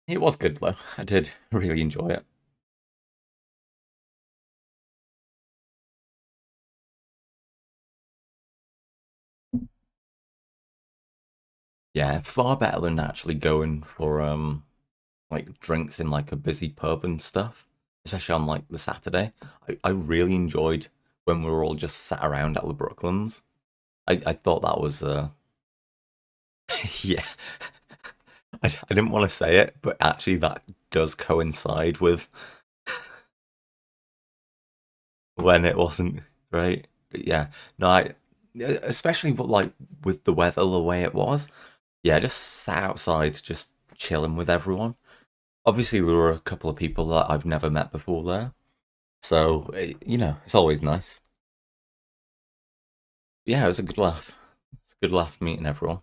it was good though. I did really enjoy it. Yeah, far better than actually going for like drinks in like a busy pub and stuff, especially on like the Saturday. I really enjoyed when we were all just sat around at the Brooklands. I thought that was yeah. I didn't want to say it, but actually that does coincide with when it wasn't great. But yeah, no, especially but like with the weather the way it was. Yeah, just sat outside, just chilling with everyone. Obviously, there were a couple of people that I've never met before there, so it's always nice. Yeah, it was a good laugh. It's a good laugh meeting everyone.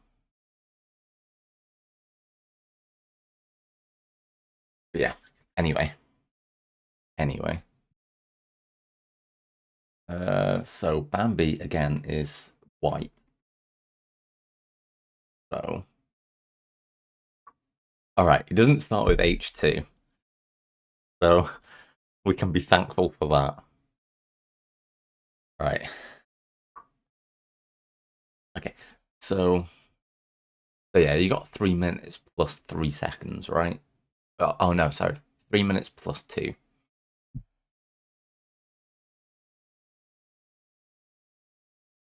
But yeah. Anyway, anyway. So Bambi again is white. So all right, it doesn't start with H2, so we can be thankful for that. All right. Okay. So yeah, you got 3 minutes plus 3 seconds, right? Oh no, sorry. 3 minutes plus two.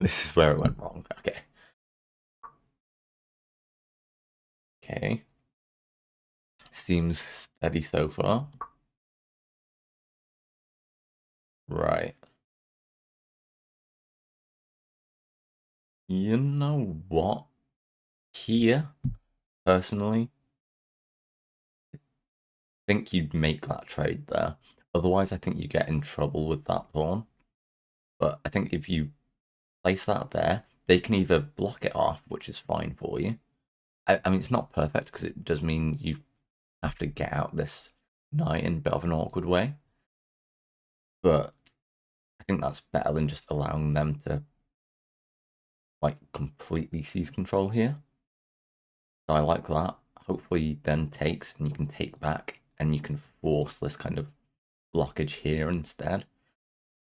This is where it went wrong. Okay. Okay. Seems steady so far. Right. You know what? Here, personally, think you'd make that trade there. Otherwise, I think you get in trouble with that pawn. But I think if you place that there, they can either block it off, which is fine for you. I mean, it's not perfect because it does mean you have to get out this knight in a bit of an awkward way. But I think that's better than just allowing them to like completely seize control here. So I like that. Hopefully then takes and you can take back and you can force this kind of blockage here instead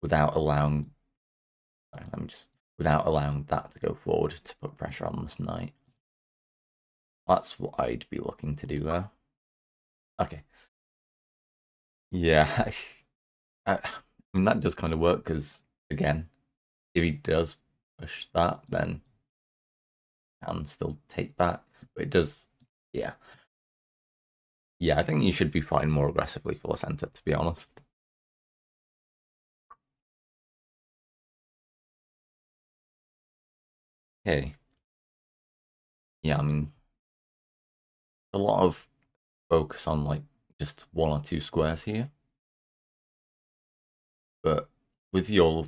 without allowing without allowing that to go forward to put pressure on this knight. That's what I'd be looking to do there. Okay. Yeah. I mean, that does kind of work because, again, if he does push that, then can still take back. But it does, yeah. Yeah, I think you should be fighting more aggressively for the center, to be honest. Okay. Yeah, I mean, a lot of focus on like just one or two squares here. But with your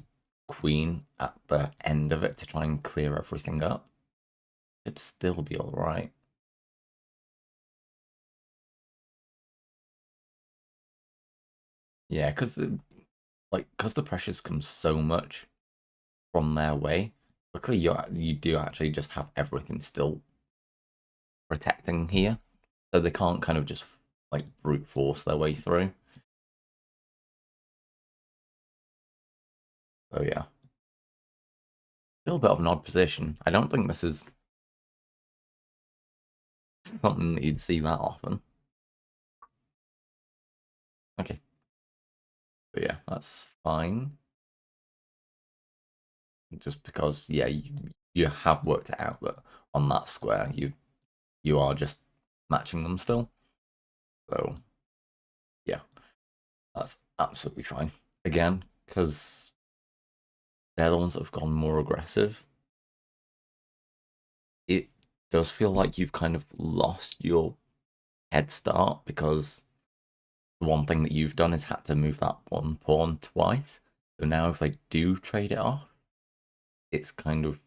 queen at the end of it to try and clear everything up, it'd still be alright. Yeah, because the pressures come so much from their way. Luckily, you do actually just have everything still protecting here, so they can't kind of just like brute force their way through. So yeah, still a bit of an odd position. I don't think this is something that you'd see that often. Okay, but yeah, that's fine. Just because, yeah, you have worked it out that on that square you are just matching them still. So yeah, that's absolutely fine. Again, because they're the ones that have gone more aggressive. It does feel like you've kind of lost your head start because the one thing that you've done is had to move that one pawn twice. So now if they do trade it off, it's kind of,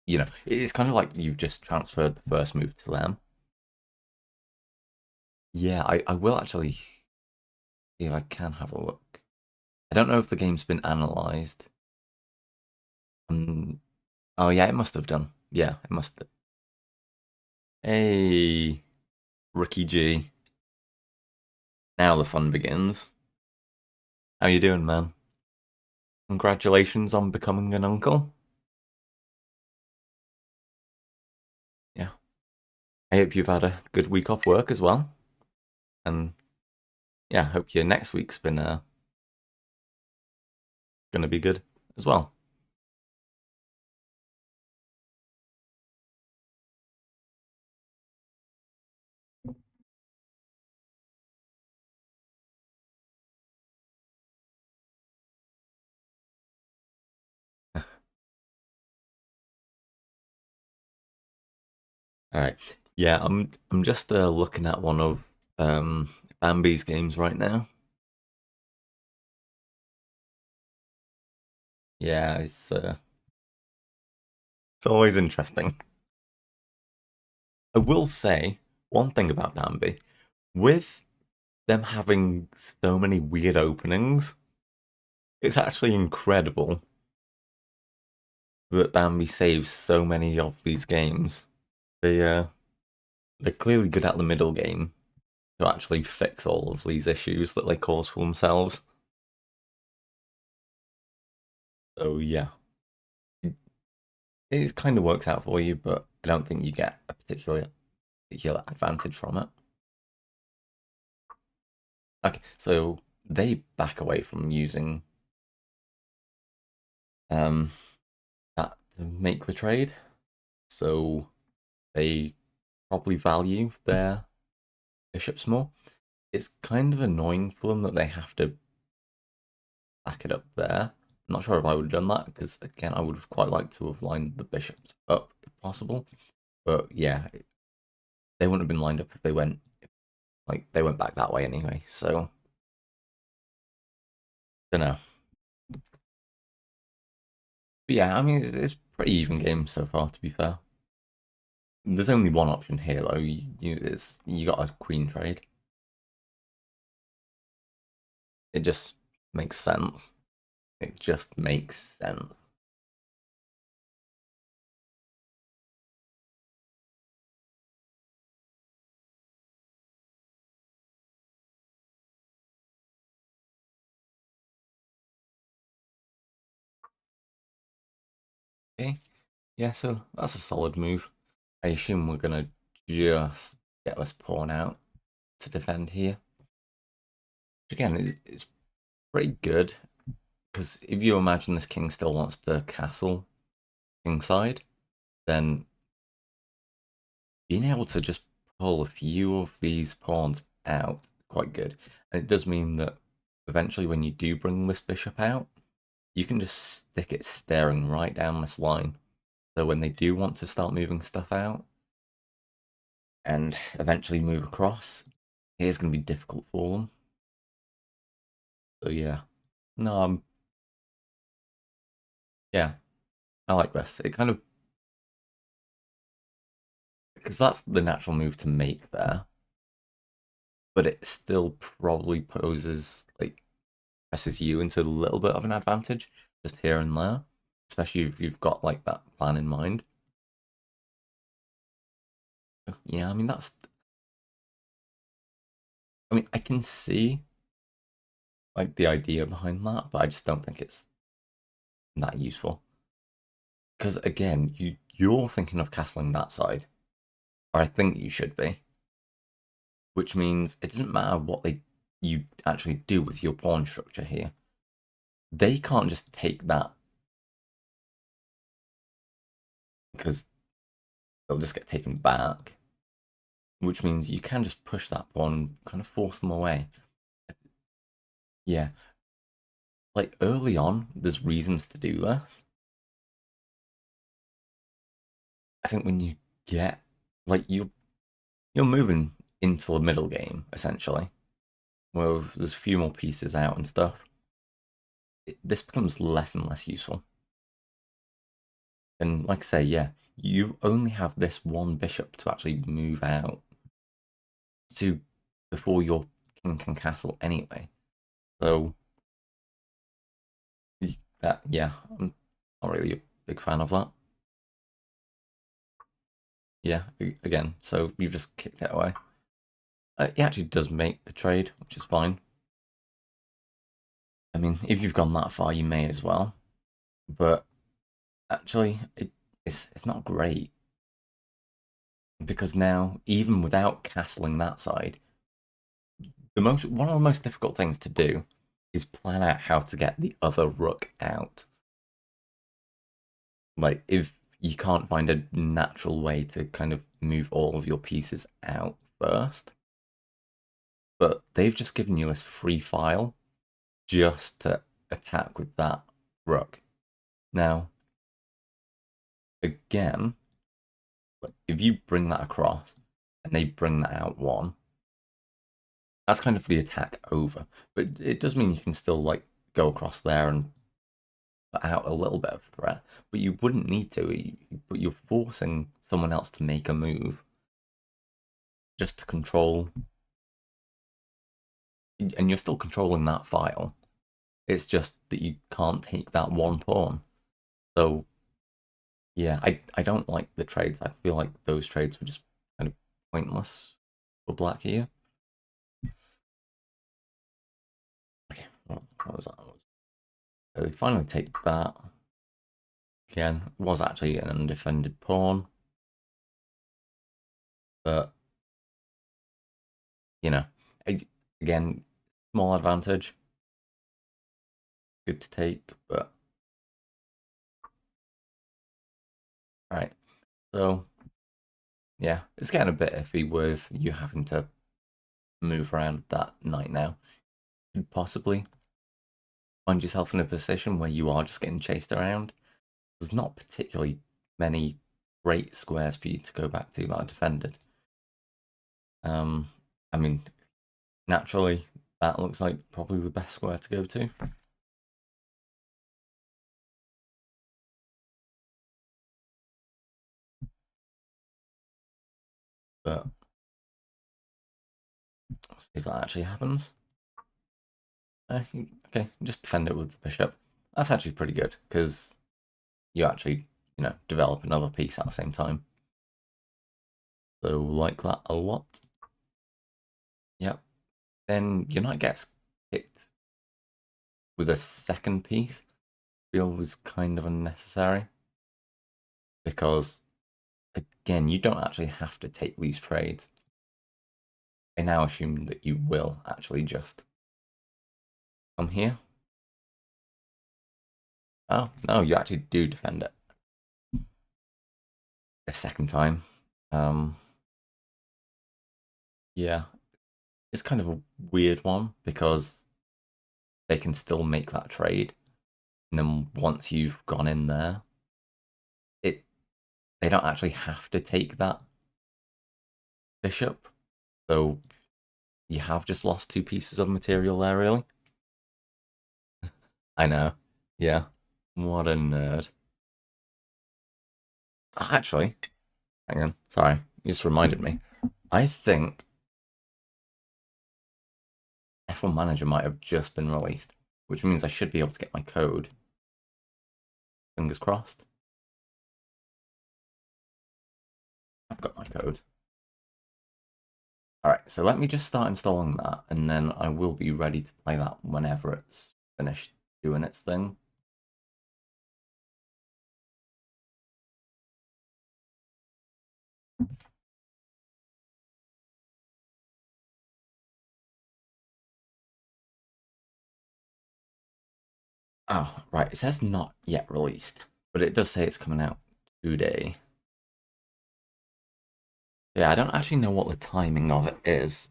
it's kind of like you've just transferred the first move to them. Yeah, I will actually see if I can have a look. I don't know if the game's been analysed. Oh yeah, it must have done. Yeah, it must have. Hey, Ricky G. Now the fun begins. How you doing, man? Congratulations on becoming an uncle. Yeah. I hope you've had a good week off work as well. And yeah, I hope your next week's been gonna be good as well. All right. Yeah, I'm just looking at one of Bambi's games right now. Yeah, it's always interesting. I will say one thing about Bambi. With them having so many weird openings, it's actually incredible that Bambi saves so many of these games. They're clearly good at the middle game to actually fix all of these issues that they cause for themselves. So yeah, it kind of works out for you, but I don't think you get a particular advantage from it. Okay, so they back away from using that to make the trade. So they probably value their bishops more. It's kind of annoying for them that they have to back it up there. I'm not sure if I would have done that because, again, I would have quite liked to have lined the bishops up if possible. But yeah, they wouldn't have been lined up if they went Like, they went back that way anyway, so... Don't know. But yeah, I mean, it's pretty even game so far, to be fair. There's only one option here, though. You got a queen trade. It just makes sense. It just makes sense. Okay. Yeah, so that's a solid move. I assume we're gonna just get this pawn out to defend here. Which again, it's pretty good, because if you imagine this king still wants the castle kingside, then being able to just pull a few of these pawns out is quite good. And it does mean that eventually when you do bring this bishop out, you can just stick it staring right down this line. So when they do want to start moving stuff out and eventually move across, it's going to be difficult for them. So yeah, no, yeah, I like this. It kind of, because that's the natural move to make there, but it still probably poses, like, presses you into a little bit of an advantage just here and there, especially if you've got like that plan in mind. Yeah, I mean, I can see like the idea behind that, but I just don't think it's that useful. Because again, you're thinking of castling that side, or I think you should be, which means it doesn't matter what you actually do with your pawn structure here. They can't just take that, because they'll just get taken back, which means you can just push that pawn and kind of force them away. Yeah, like early on, there's reasons to do this. I think when you get like you're moving into the middle game essentially, well, there's a few more pieces out and stuff. This becomes less and less useful. And like I say, yeah, you only have this one bishop to actually move out to before your king can castle anyway. So that, yeah, I'm not really a big fan of that. Yeah, again, so you've just kicked it away. He actually does make the trade, which is fine. I mean, if you've gone that far, you may as well. But actually, it's not great, because now, even without castling that side, one of the most difficult things to do is plan out how to get the other rook out. Like, if you can't find a natural way to kind of move all of your pieces out first, but they've just given you this free file just to attack with that rook. Now, again, if you bring that across and they bring that out one, that's kind of the attack over. But it does mean you can still like go across there and put out a little bit of threat, but you wouldn't need to. But you're forcing someone else to make a move just to control, and you're still controlling that file. It's just that you can't take that one pawn. So yeah, I don't like the trades. I feel like those trades were just kind of pointless for black here. Okay, what was that? So we finally take that. Again, it was actually an undefended pawn. But, you know, again, small advantage. Good to take, but... Alright, so, yeah, it's getting a bit iffy with you having to move around that knight now. You could possibly find yourself in a position where you are just getting chased around. There's not particularly many great squares for you to go back to that are defended. I mean, Naturally, that looks like probably the best square to go to. But let's see if that actually happens. Okay, just defend it with the bishop. That's actually pretty good, because you actually, develop another piece at the same time. So like that a lot. Yep. Then your knight gets hit with a second piece. Feels kind of unnecessary. Because, again, you don't actually have to take these trades. I now assume that you will actually just come here. Oh, no, you actually do defend it. A second time. Yeah. It's kind of a weird one, because they can still make that trade. And then once you've gone in there, they don't actually have to take that bishop. So you have just lost 2 pieces of material there, really. I know. Yeah. What a nerd. Actually, hang on. Sorry. You just reminded me. I think F1 Manager might have just been released, which means I should be able to get my code. Fingers crossed. I've got my code. Alright, so let me just start installing that, and then I will be ready to play that whenever it's finished doing its thing. Oh, right, it says not yet released, but it does say it's coming out today. Yeah, I don't actually know what the timing of it is,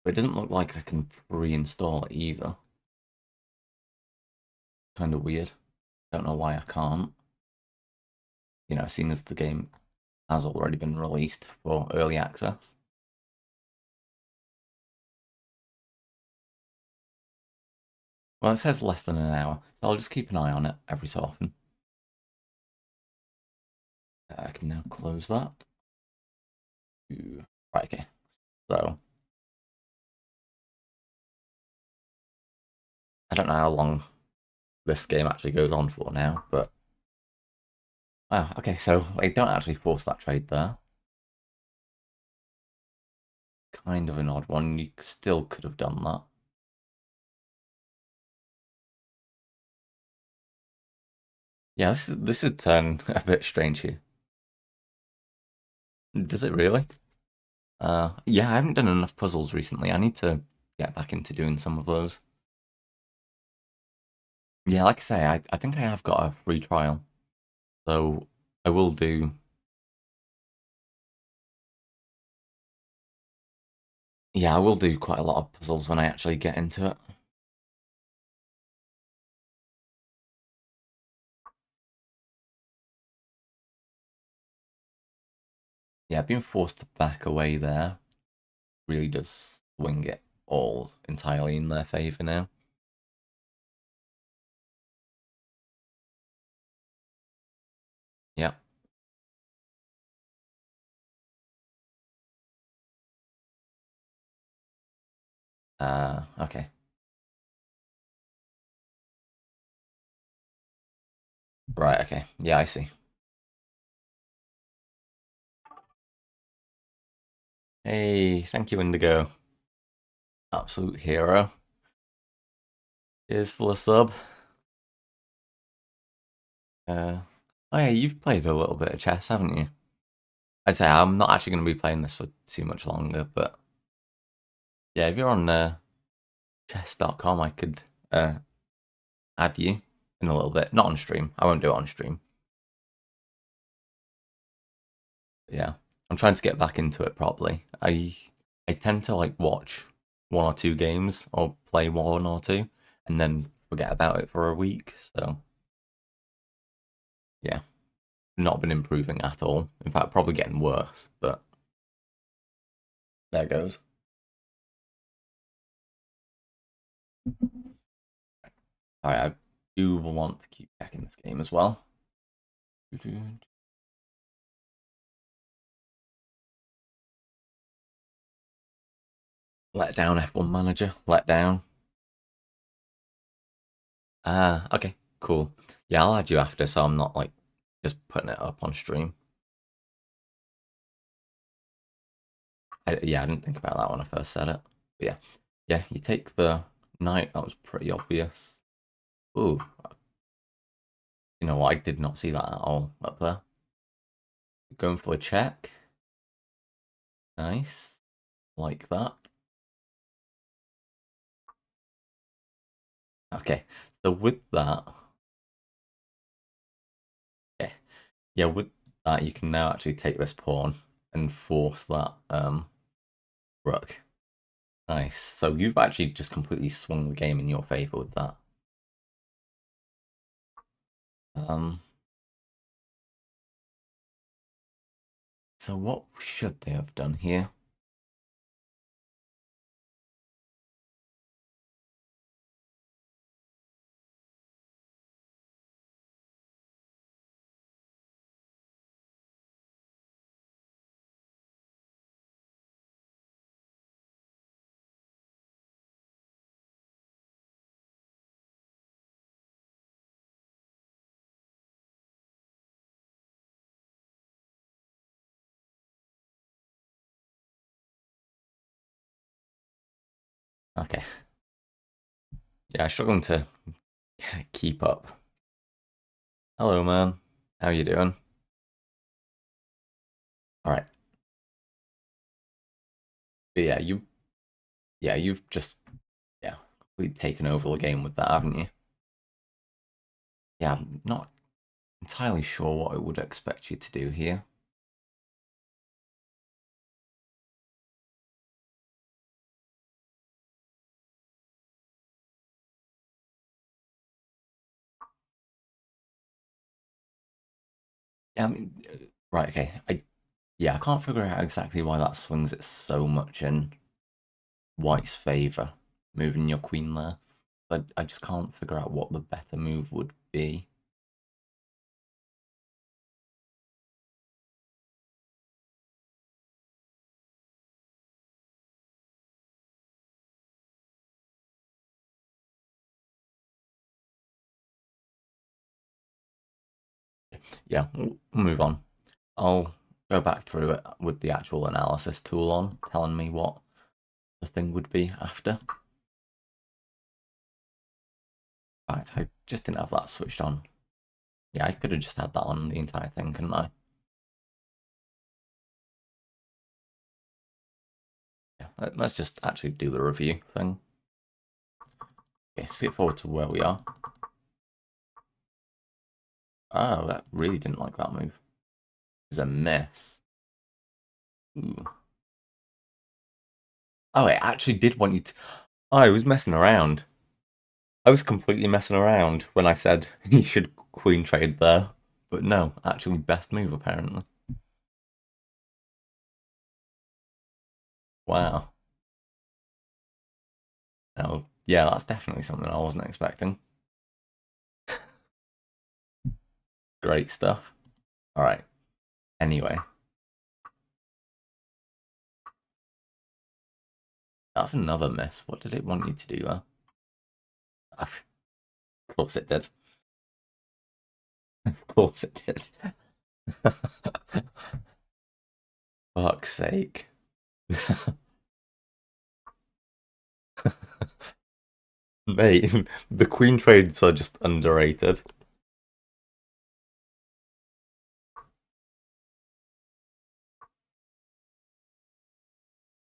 but it doesn't look like I can pre-install it either. Kind of weird. Don't know why I can't. Seeing as the game has already been released for early access. Well, it says less than an hour, so I'll just keep an eye on it every so often. I can now close that. Right, okay. So, I don't know how long this game actually goes on for now, but... Oh, okay, so I don't actually force that trade there. Kind of an odd one. You still could have done that. Yeah, this is turning a bit strange here. Does it really? Yeah, I haven't done enough puzzles recently. I need to get back into doing some of those. Yeah, like I say, I think I have got a free trial. So I will do... Yeah, I will do quite a lot of puzzles when I actually get into it. Yeah, being forced to back away there really does swing it all entirely in their favour now. Yeah. Okay. Right, okay. Yeah, I see. Hey, thank you, Indigo. Absolute hero. Here's for a sub. Oh yeah, you've played a little bit of chess, haven't you? I'd say I'm not actually going to be playing this for too much longer, but yeah, if you're on chess.com, I could add you in a little bit. Not on stream. I won't do it on stream. But yeah, I'm trying to get back into it properly. I tend to like watch 1 or 2 games or play 1 or 2 and then forget about it for a week. So yeah, not been improving at all. In fact, probably getting worse. But there goes. Alright, I do want to keep checking this game as well. Let down F1 Manager. Let down. Ah, okay, cool. Yeah, I'll add you after, so I'm not like just putting it up on stream. Yeah, I didn't think about that when I first said it. But yeah, you take the knight. That was pretty obvious. Ooh, you know what? I did not see that at all up there. Going for a check. Nice, like that. Okay, so with that, yeah, with that you can now actually take this pawn and force that rook. Nice. So you've actually just completely swung the game in your favor with that. So what should they have done here? Okay. Yeah, struggling to keep up. Hello, man. How you doing? All right. But you've just completely taken over the game with that, haven't you? Yeah, I'm not entirely sure what I would expect you to do here. Yeah, I mean, right, okay. I can't figure out exactly why that swings it so much in White's favor, moving your queen there. I just can't figure out what the better move would be. Yeah, we'll move on. I'll go back through it with the actual analysis tool on, telling me what the thing would be after. Right, I just didn't have that switched on. Yeah, I could have just had that on the entire thing, couldn't I? Yeah, let's just actually do the review thing. Okay, skip forward to where we are. Oh, that really didn't like that move. It's a mess. Ooh. Oh, it actually did want you to... Oh, I was messing around. I was completely messing around when I said you should queen trade there. But no, actually best move apparently. Wow. Oh, yeah, that's definitely something I wasn't expecting. Great stuff. All right. Anyway, that's another miss. What did it want you to do there? Of course it did. Of course it did. Fuck's sake. Mate, the queen trades are just underrated.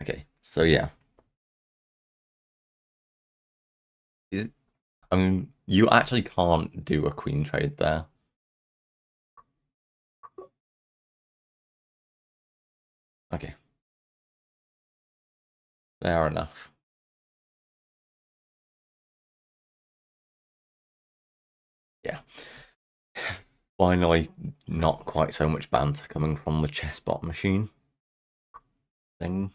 Okay, so yeah. I mean, you actually can't do a queen trade there. Okay. Fair enough. Yeah. Finally, not quite so much banter coming from the chessbot machine thing.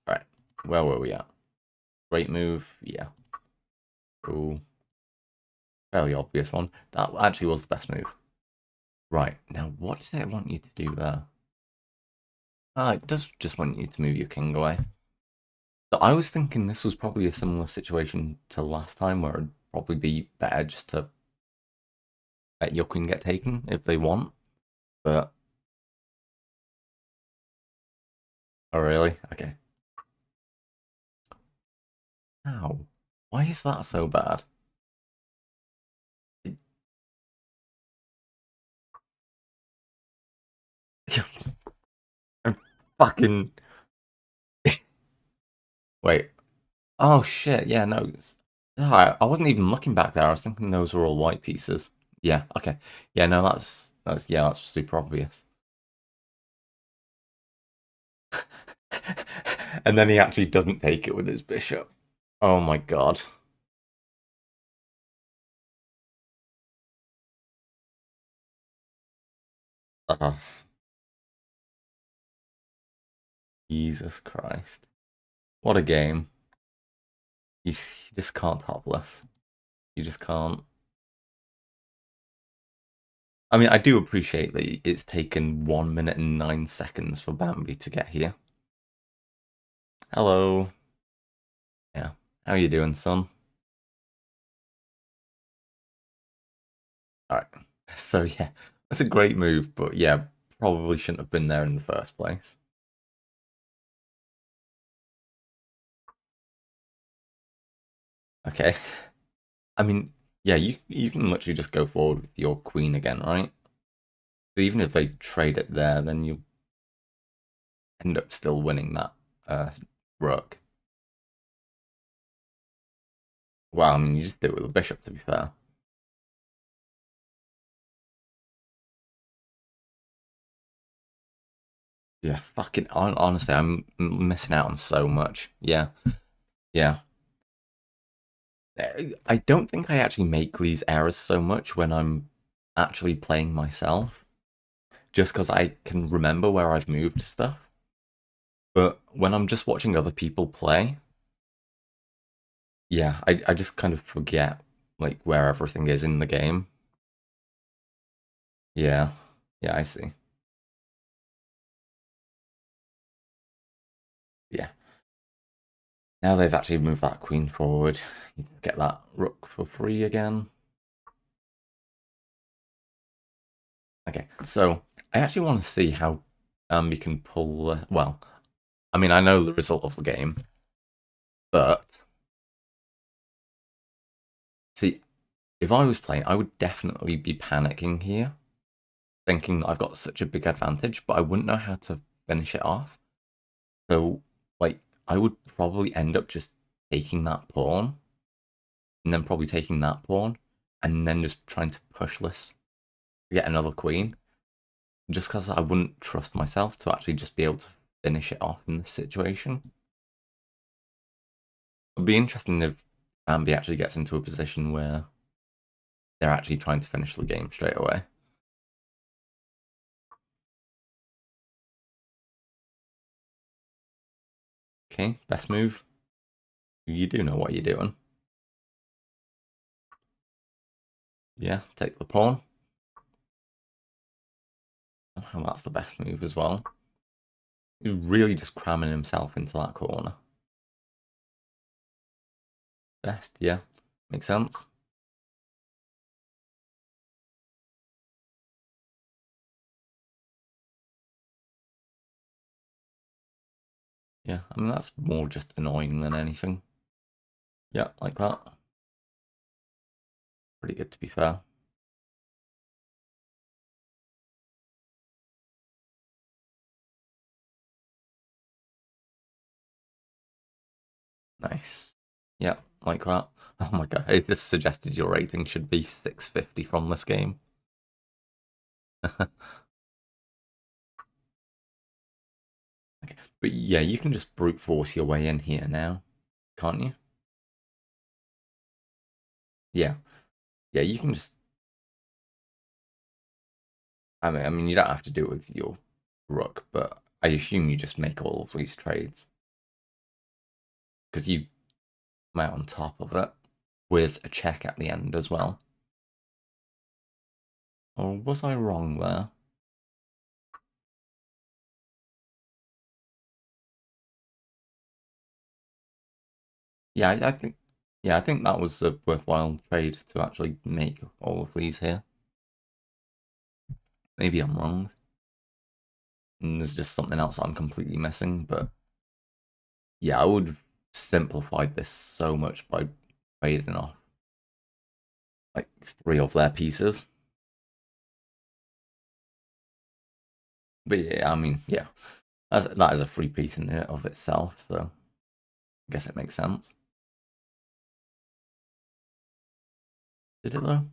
Right, where were we at? Great move. Yeah. Cool. Fairly obvious one. That actually was the best move. Right. Now, what does it want you to do there? Ah, it does just want you to move your king away. So I was thinking this was probably a similar situation to last time, where it'd probably be better just to let your queen get taken if they want. But oh really? Okay. How? Why is that so bad? I'm fucking wait. Oh shit! Yeah, no. I wasn't even looking back there. I was thinking those were all white pieces. Yeah. Okay. Yeah. No, that's super obvious. And then he actually doesn't take it with his bishop. Oh my god. Oh, Jesus Christ. What a game. You just can't top this. You just can't. I mean, I do appreciate that it's taken 1 minute and 9 seconds for Bambi to get here. Hello. Yeah. How you doing, son? Alright. So yeah, that's a great move, but yeah, probably shouldn't have been there in the first place. Okay. I mean, yeah, you can literally just go forward with your queen again, right? So even if they trade it there, then you end up still winning that rook. Well, I mean, you just do it with a bishop, to be fair. Yeah, fucking honestly, I'm missing out on so much. Yeah, yeah. I don't think I actually make these errors so much when I'm actually playing myself, just because I can remember where I've moved stuff. But when I'm just watching other people play, yeah, I just kind of forget like where everything is in the game. Yeah, yeah, I see. Yeah. Now they've actually moved that queen forward. You can get that rook for free again. Okay, so I actually want to see how you can pull. Well, I mean, I know the result of the game, but see, if I was playing, I would definitely be panicking here, thinking that I've got such a big advantage, but I wouldn't know how to finish it off. So, like, I would probably end up just taking that pawn, and then probably taking that pawn, and then just trying to push this to get another queen, just because I wouldn't trust myself to actually just be able to finish it off in this situation. It'd be interesting if Bambi actually gets into a position where they're actually trying to finish the game straight away. Okay, best move. You do know what you're doing. Yeah, take the pawn. And that's the best move as well. He's really just cramming himself into that corner. Best, yeah. Makes sense. Yeah, I mean, that's more just annoying than anything. Yeah, like that. Pretty good, to be fair. Nice. Yeah, like that. Oh my god, it just suggested your rating should be 650 from this game. Okay. But yeah, you can just brute force your way in here now, can't you? Yeah. Yeah, you can just. I mean, you don't have to do it with your rook, but I assume you just make all of these trades because come out on top of it with a check at the end as well. Or was I wrong there? Yeah, I think. Yeah, I think that was a worthwhile trade to actually make all of these here. Maybe I'm wrong. And there's just something else I'm completely missing, but yeah, I would simplify this so much by trading off like 3 of their pieces. But yeah, I mean, yeah, that is a free piece in it of itself, so I guess it makes sense. Did it though?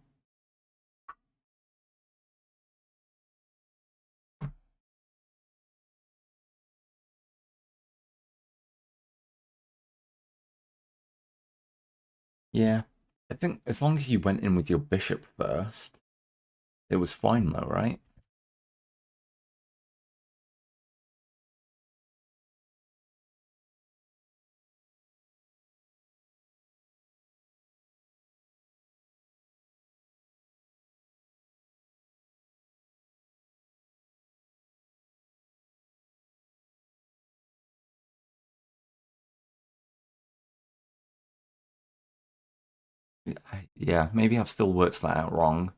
Yeah, I think as long as you went in with your bishop first, it was fine though, right? Yeah, maybe I've still worked that out wrong.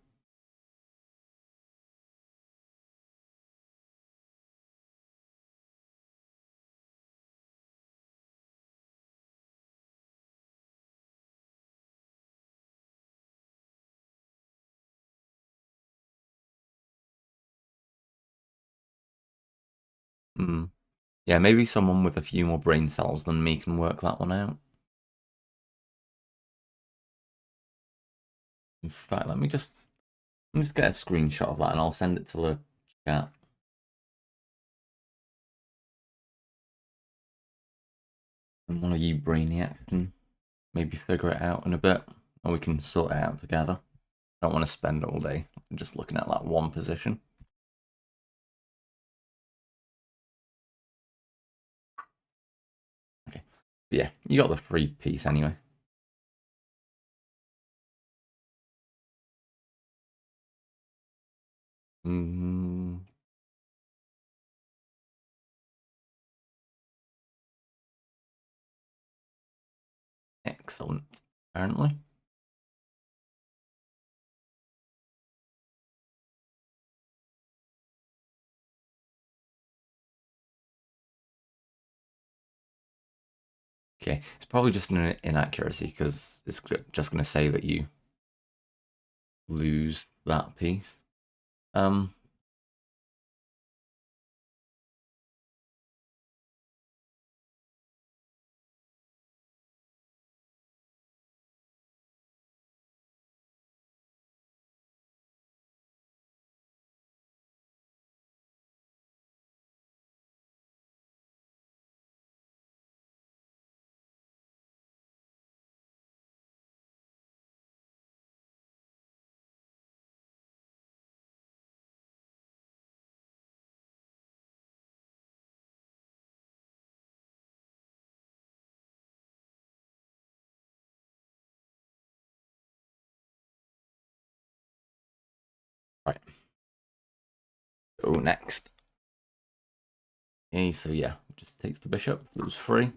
Hmm. Yeah, maybe someone with a few more brain cells than me can work that one out. In fact, let me just get a screenshot of that and I'll send it to the chat. And one of you brainiacs can maybe figure it out in a bit, or we can sort it out together. I don't want to spend all day just looking at that one position. Okay. But yeah, you got the free piece anyway. Mm, excellent, apparently. Okay, it's probably just an inaccuracy because it's just going to say that you lose that piece. Um, right. Oh, next. Okay, so yeah, just takes the bishop, lose 3.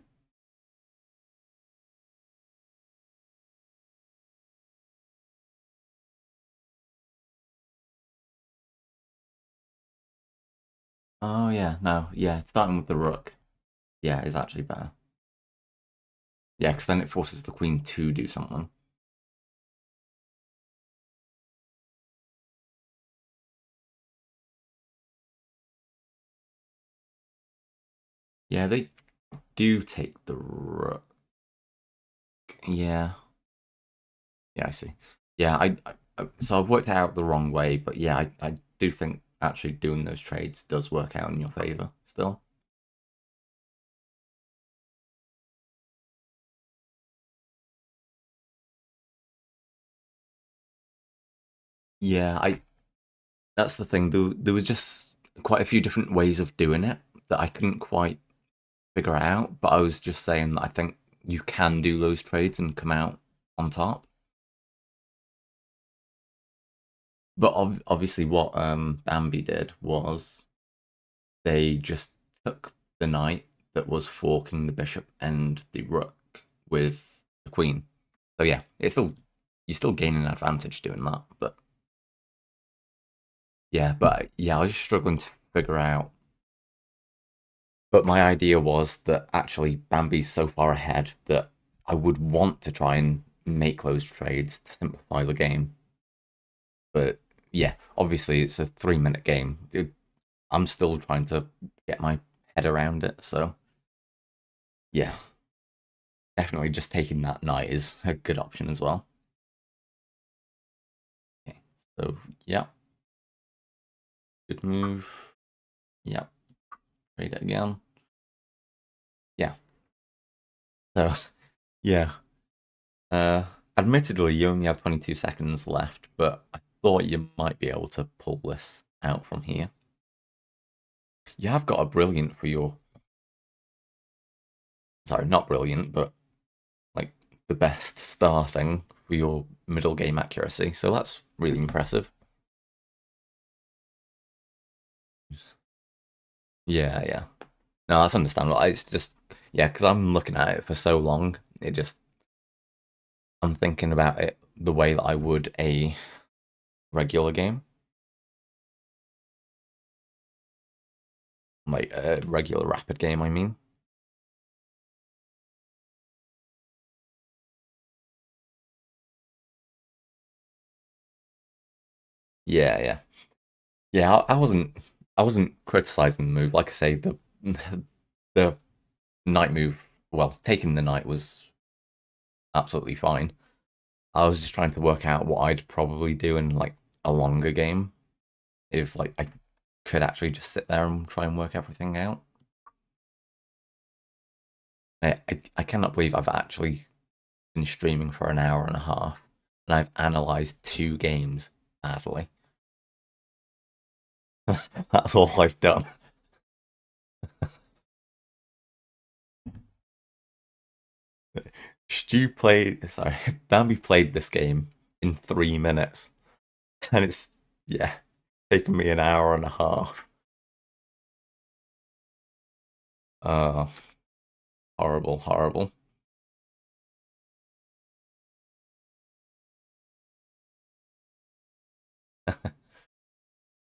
Oh yeah, no, yeah, starting with the rook, yeah, is actually better. Yeah, because then it forces the queen to do something. Yeah, they do take the rook. Yeah, yeah, I see. Yeah, so I've worked it out the wrong way, but yeah, I do think actually doing those trades does work out in your favor still. Yeah, I that's the thing. There was just quite a few different ways of doing it that I couldn't quite figure out, but I was just saying that I think you can do those trades and come out on top. But obviously, what Bambi did was they just took the knight that was forking the bishop and the rook with the queen. So yeah, you're still gaining an advantage doing that. But yeah, I was just struggling to figure out. But my idea was that actually Bambi's so far ahead that I would want to try and make those trades to simplify the game. But yeah, obviously it's a 3 minute game. I'm still trying to get my head around it. So yeah, definitely just taking that knight is a good option as well. Okay, so yeah, good move. Yeah, trade it again. Yeah. So yeah. Admittedly, you only have 22 seconds left, but I thought you might be able to pull this out from here. You have got a brilliant for your. Sorry, not brilliant, but like the best starting for your middle game accuracy. So that's really impressive. Yeah, yeah. No, that's understandable. It's just, yeah, because I'm looking at it for so long. It just, I'm thinking about it the way that I would a regular game, like a regular rapid game, I mean. Yeah, yeah. Yeah, I wasn't criticizing the move. Like I say, the the knight move, well, taking the knight was absolutely fine. I was just trying to work out what I'd probably do in like a longer game if like I could actually just sit there and try and work everything out. I cannot believe I've actually been streaming for an hour and a half and I've analyzed 2 games badly. That's all I've done. Stu played, sorry, Bambi played this game in 3 minutes, and it's yeah, taken me an hour and a half. Uh, horrible, horrible.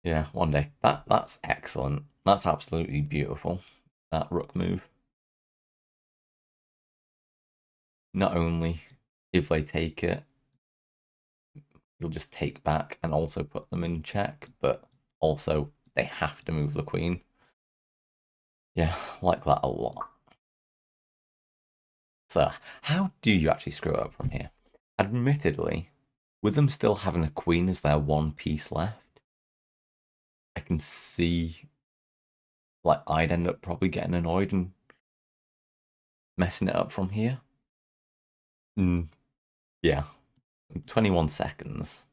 Yeah, one day. That's excellent. That's absolutely beautiful. That rook move. Not only if they take it, you'll just take back and also put them in check, but also they have to move the queen. Yeah, like that a lot. So, how do you actually screw it up from here? Admittedly, with them still having a queen as their one piece left, I can see like I'd end up probably getting annoyed and messing it up from here. Mm, yeah, 21 seconds.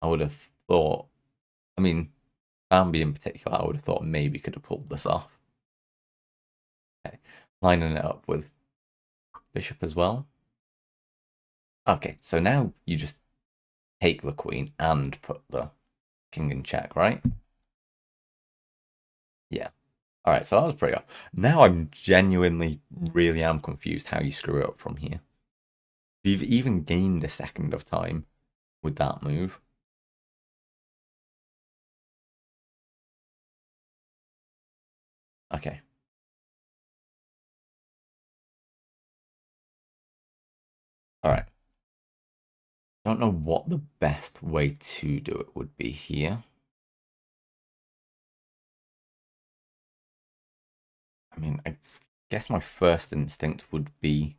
I would have thought, I mean, Bambi in particular, I would have thought maybe could have pulled this off. Okay, lining it up with bishop as well. Okay, so now you just take the queen and put the king in check, right? Yeah. All right, so that was pretty off. Now I'm genuinely really am confused how you screw it up from here. You've even gained a second of time with that move. Okay. All right. Don't know what the best way to do it would be here. I mean, I guess my first instinct would be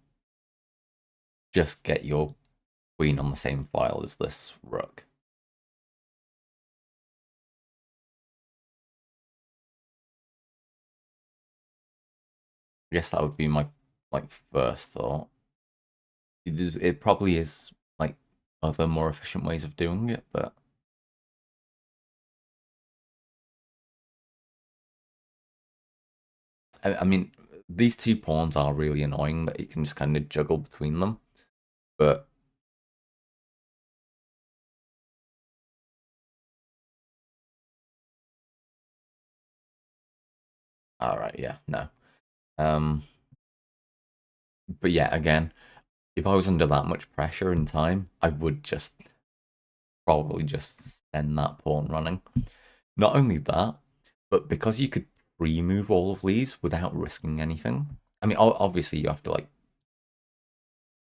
just get your queen on the same file as this rook. I guess that would be my like first thought. It probably is like other more efficient ways of doing it, but I mean, these two pawns are really annoying that you can just kind of juggle between them. But all right, yeah, no. Um, but yeah, again, if I was under that much pressure in time, I would just probably just send that pawn running. Not only that, but because you could pre-move all of these without risking anything. I mean, obviously you have to like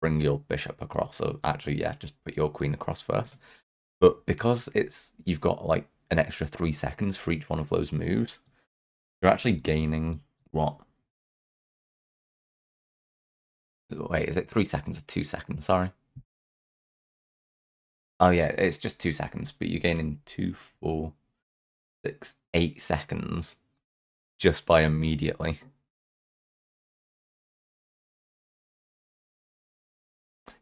bring your bishop across, so actually, yeah, just put your queen across first. But because you've got like an extra 3 seconds for each one of those moves, you're actually gaining what? Wait, is it 3 seconds or 2 seconds? Sorry. Oh yeah, it's just 2 seconds, but you're gaining 2, 4, 6, 8 seconds just by immediately.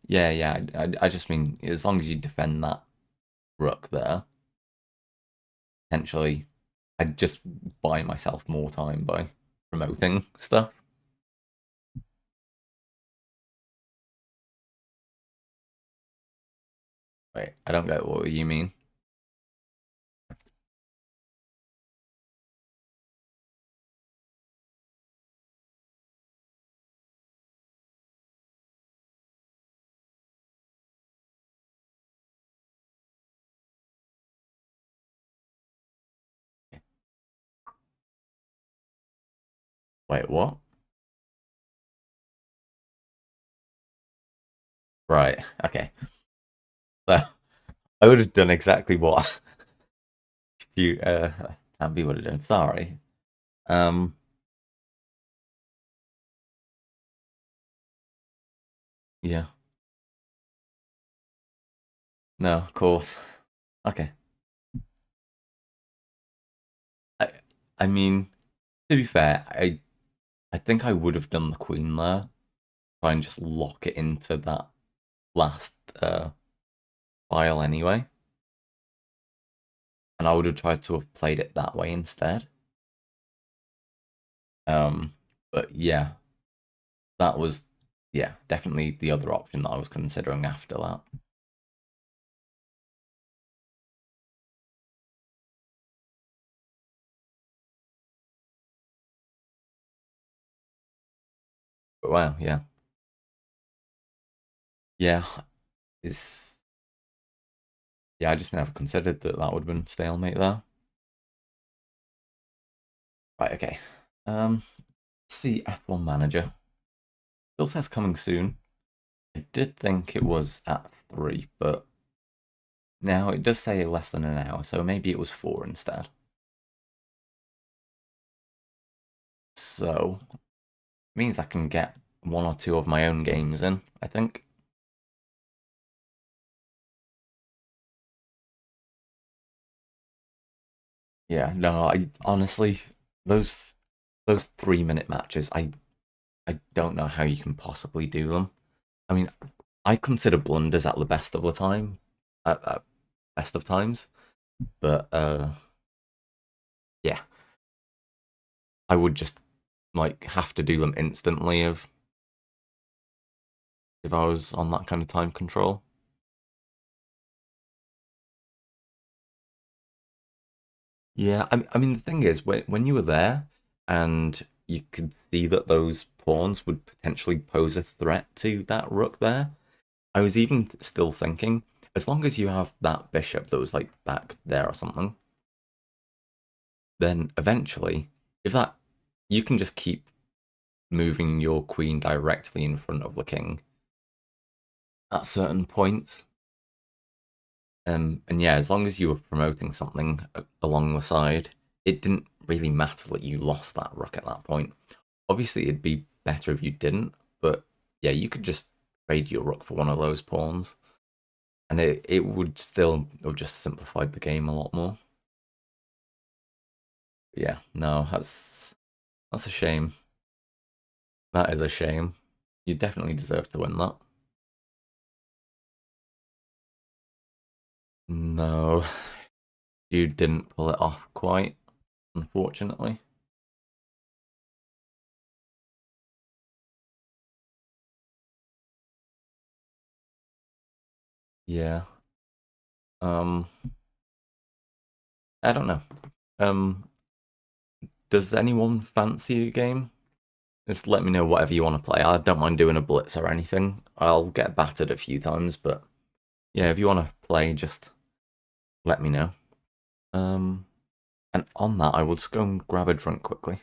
Yeah, yeah. I just mean as long as you defend that rook there, potentially, I'd just buy myself more time by promoting stuff. Wait, I don't get what you mean. Wait, what? Right. Okay. So I would have done exactly what you Tambi would have done. Sorry. Um. Yeah. No. Of course. Okay. I. I mean, to be fair, I think I would have done the queen there. Try and just lock it into that last file anyway. And I would have tried to have played it that way instead. Um, but yeah, that was definitely the other option that I was considering after that. But wow, yeah, yeah, it's yeah. I just never considered that that would have been stalemate there. Right, okay. Let's see F1 Manager. Still says coming soon. I did think it was at 3, but now it does say less than an hour, so maybe it was 4 instead. So means I can get 1 or 2 of my own games in, I think. Yeah, no, I honestly those 3 minute matches, I don't know how you can possibly do them. I mean, I consider blunders at the best of the time, at best of times, but yeah, I would just like have to do them instantly if I was on that kind of time control. Yeah, I mean the thing is when you were there and you could see that those pawns would potentially pose a threat to that rook there. I was even still thinking, as long as you have that bishop that was like back there or something, then eventually, if that you can just keep moving your queen directly in front of the king at certain points. And yeah, as long as you were promoting something along the side, it didn't really matter that you lost that rook at that point. Obviously, it'd be better if you didn't, but yeah, you could just trade your rook for one of those pawns, and it would still have just simplified the game a lot more. Yeah, no, that's a shame. That is a shame. You definitely deserve to win that. No, you didn't pull it off quite, unfortunately. Yeah. Um, I don't know. Um, does anyone fancy a game? Just let me know whatever you want to play. I don't mind doing a blitz or anything. I'll get battered a few times, but yeah, if you want to play, just let me know. Um, and on that, I will just go and grab a drink quickly.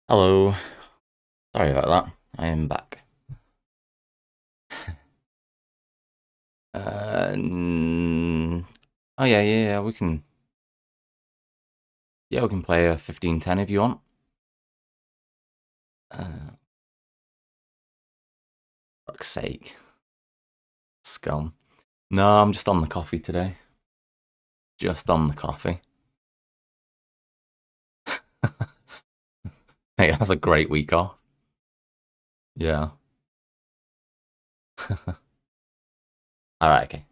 Hello. Sorry about that. I am back. Oh yeah. We can play a 15-10 if you want. Uh, fuck's sake, scum. No, I'm just on the coffee today. Just on the coffee. Hey, that's a great week off. Yeah. All right, okay.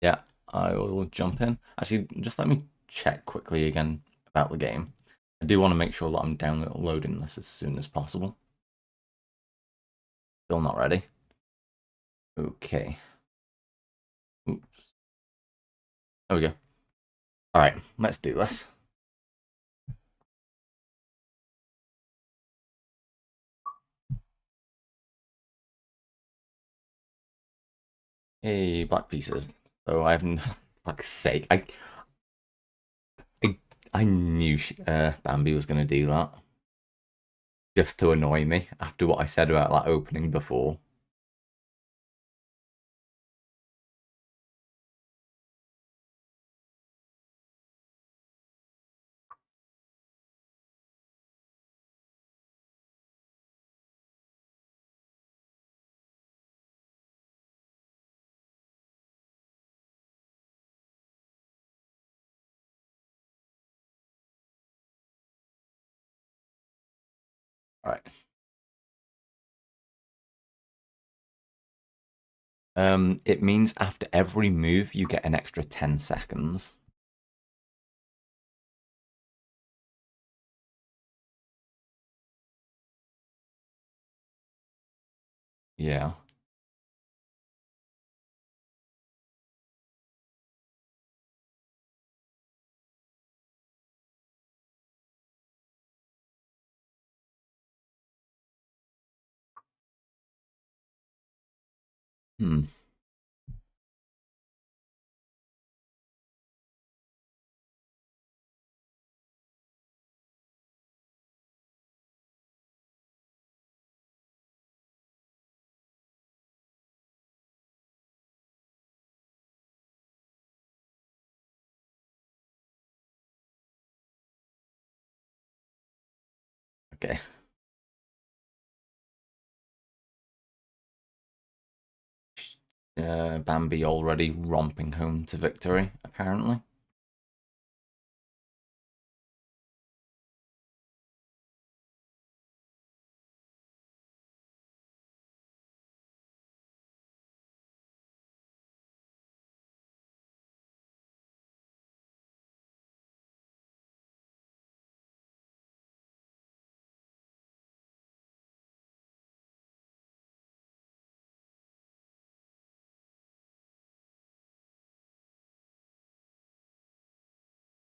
Yeah, I will jump in. Actually, just let me check quickly again about the game. I do want to make sure that I'm downloading this as soon as possible. Still not ready. Okay. Oops. There we go. All right, let's do this. Hey, black pieces. So I haven't, fuck's sake, I, I knew Bambi was going to do that just to annoy me after what I said about that opening before. All right. It means after every move you get an extra 10 seconds. Yeah. Hmm. Okay. Bambi already romping home to victory, apparently.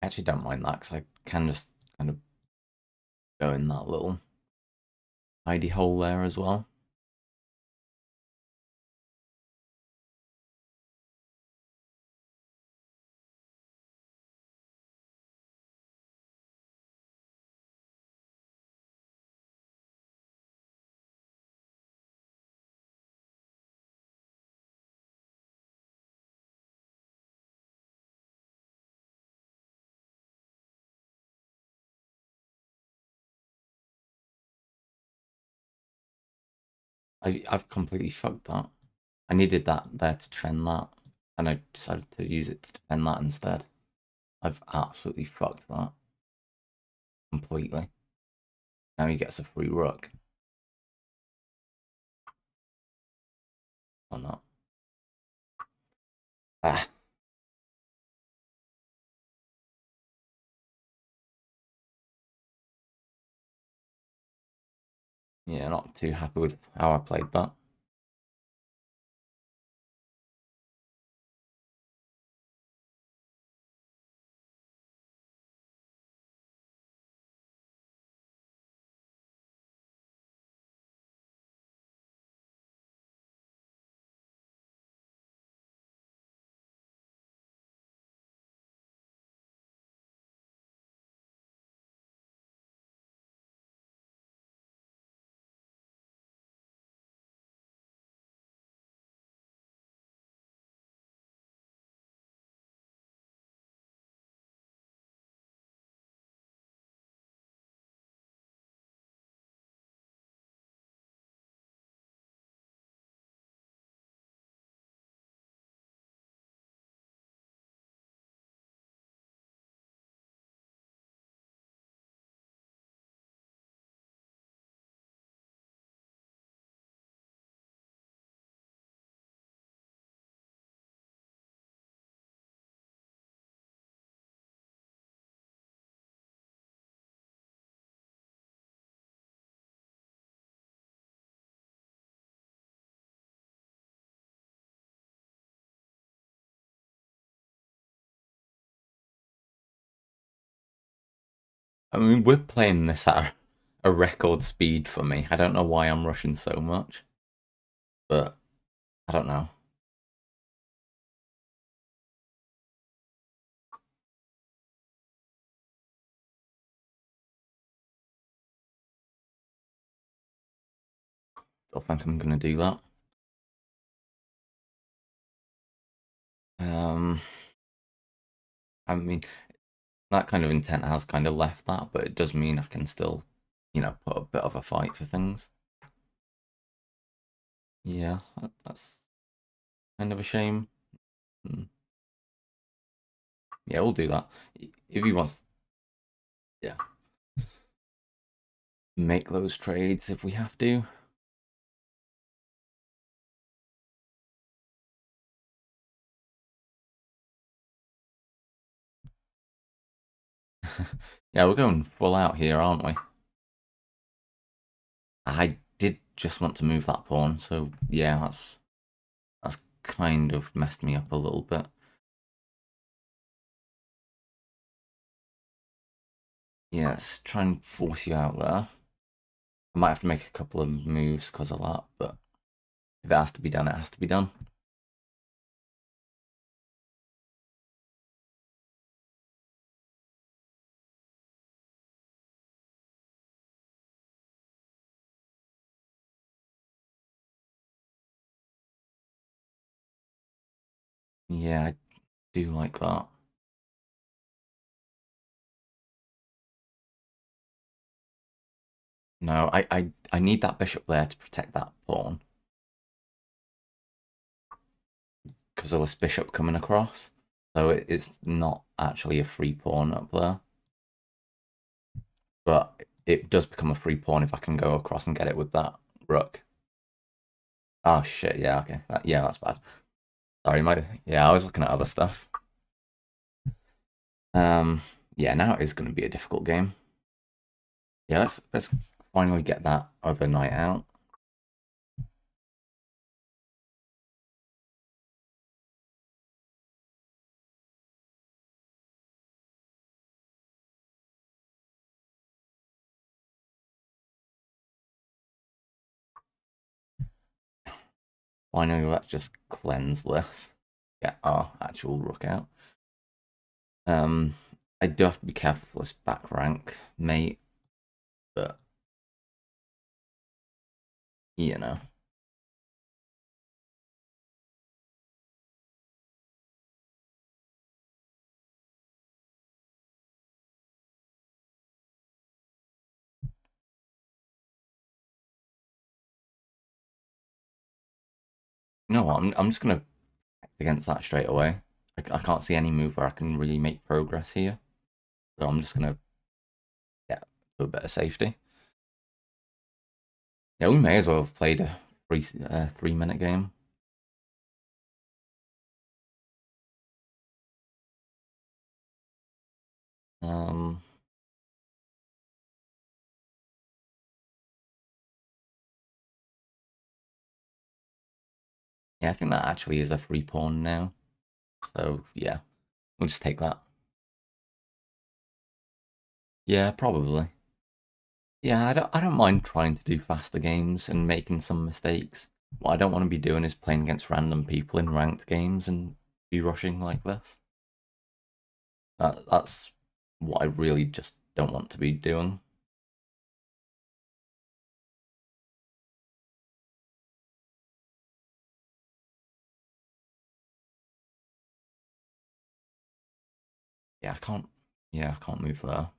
I actually don't mind that because I can just kind of go in that little hidey hole there as well. I've completely fucked that. I needed that there to defend that, and I decided to use it to defend that instead. I've absolutely fucked that completely. Now he gets a free rook. Or not. Ah, yeah, not too happy with how I played that. I mean, we're playing this at a record speed for me. I don't know why I'm rushing so much, but I don't know. I think I'm gonna do that. Um, I mean, that kind of intent has kind of left that, but it does mean I can still, put a bit of a fight for things. Yeah, that's kind of a shame. Hmm. Yeah, we'll do that. If he wants, yeah, make those trades if we have to. Yeah, we're going full out here, aren't we? I did just want to move that pawn, so yeah, that's kind of messed me up a little bit. Yeah, let's try and force you out there. I might have to make a couple of moves because of that, but if it has to be done, it has to be done. Yeah, I do like that. No, I need that bishop there to protect that pawn because of this bishop coming across. So it's not actually a free pawn up there, but it does become a free pawn if I can go across and get it with that rook. Oh shit! Yeah, okay. Yeah, that's bad. Sorry, I was looking at other stuff. Um, yeah, now it is going to be a difficult game. Yeah, let's finally get that overnight out. Finally, let's just cleanse this. Get our actual rook out. Um, I do have to be careful for this back rank, mate. But you know, you know what? I'm just gonna act against that straight away. I can't see any move where I can really make progress here, so I'm just gonna get a bit of safety. Yeah, we may as well have played a 3 minute game. Um, yeah, I think that actually is a free pawn now. So yeah, we'll just take that. Yeah, probably. Yeah, I don't mind trying to do faster games and making some mistakes. What I don't want to be doing is playing against random people in ranked games and be rushing like this. That's what I really just don't want to be doing. Yeah, I can't. Yeah, I can't move there.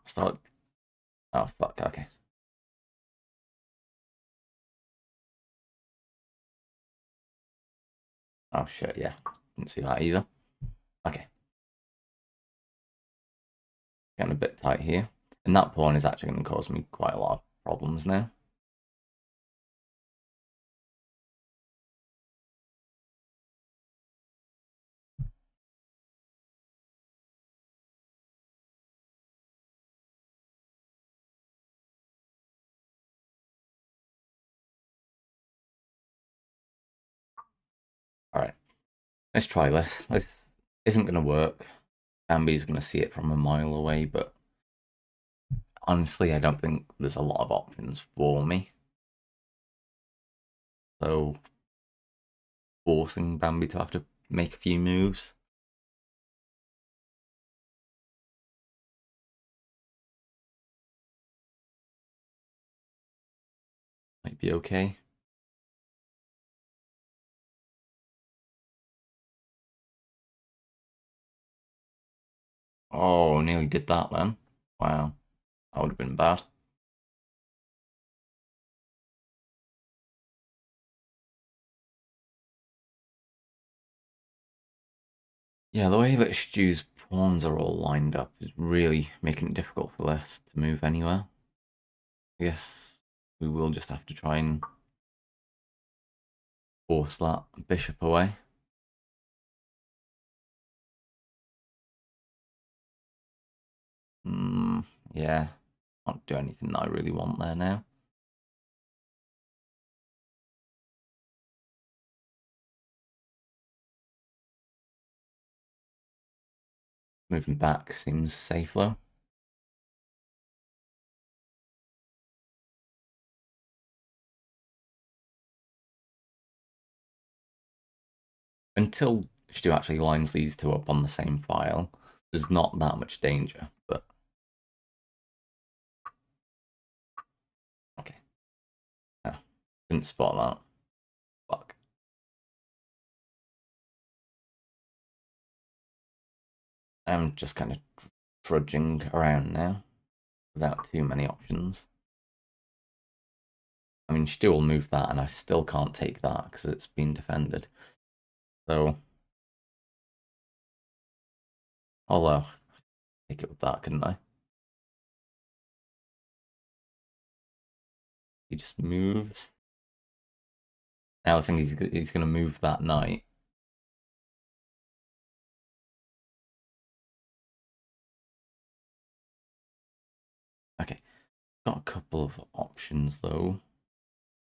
Start. Oh fuck. Okay. Oh shit. Yeah. Didn't see that either. Okay. Getting a bit tight here, and that pawn is actually going to cause me quite a lot of problems now. All right. Let's try this. isn't going to work. Bambi's going to see it from a mile away, but honestly, I don't think there's a lot of options for me. So, forcing Bambi to have to make a few moves. Might be okay. Oh, nearly did that then. Wow, that would have been bad. Yeah, the way that Stew's pawns are all lined up is really making it difficult for this to move anywhere. I guess we will just have to try and force that bishop away. Yeah, can't do anything that I really want there now. Moving back seems safe though. Until Stu actually lines these two up on the same file, there's not that much danger, but okay. Oh, didn't spot that. Fuck. I'm just kind of trudging around now without too many options. I mean, Stu will move that, and I still can't take that because it's been defended. So, although, take it with that, couldn't I? He just moves. Now I think he's going to move that knight. Okay, got a couple of options though.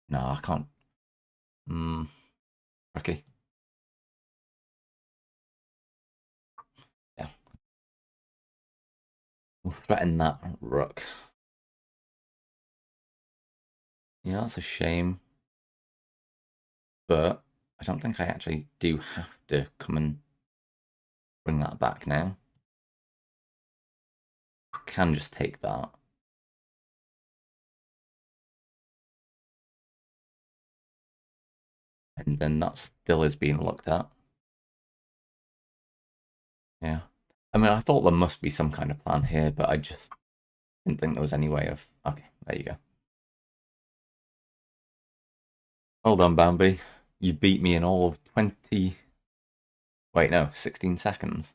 No, I can't. Okay. Yeah. We'll threaten that rook. Yeah, that's a shame. But I don't think I actually do have to come and bring that back now. I can just take that. And then that still is being looked at. Yeah. I mean, I thought there must be some kind of plan here, but I just didn't think there was any way of... Okay, there you go. Well done, Bambi. You beat me in all of 20... Wait, no, 16 seconds.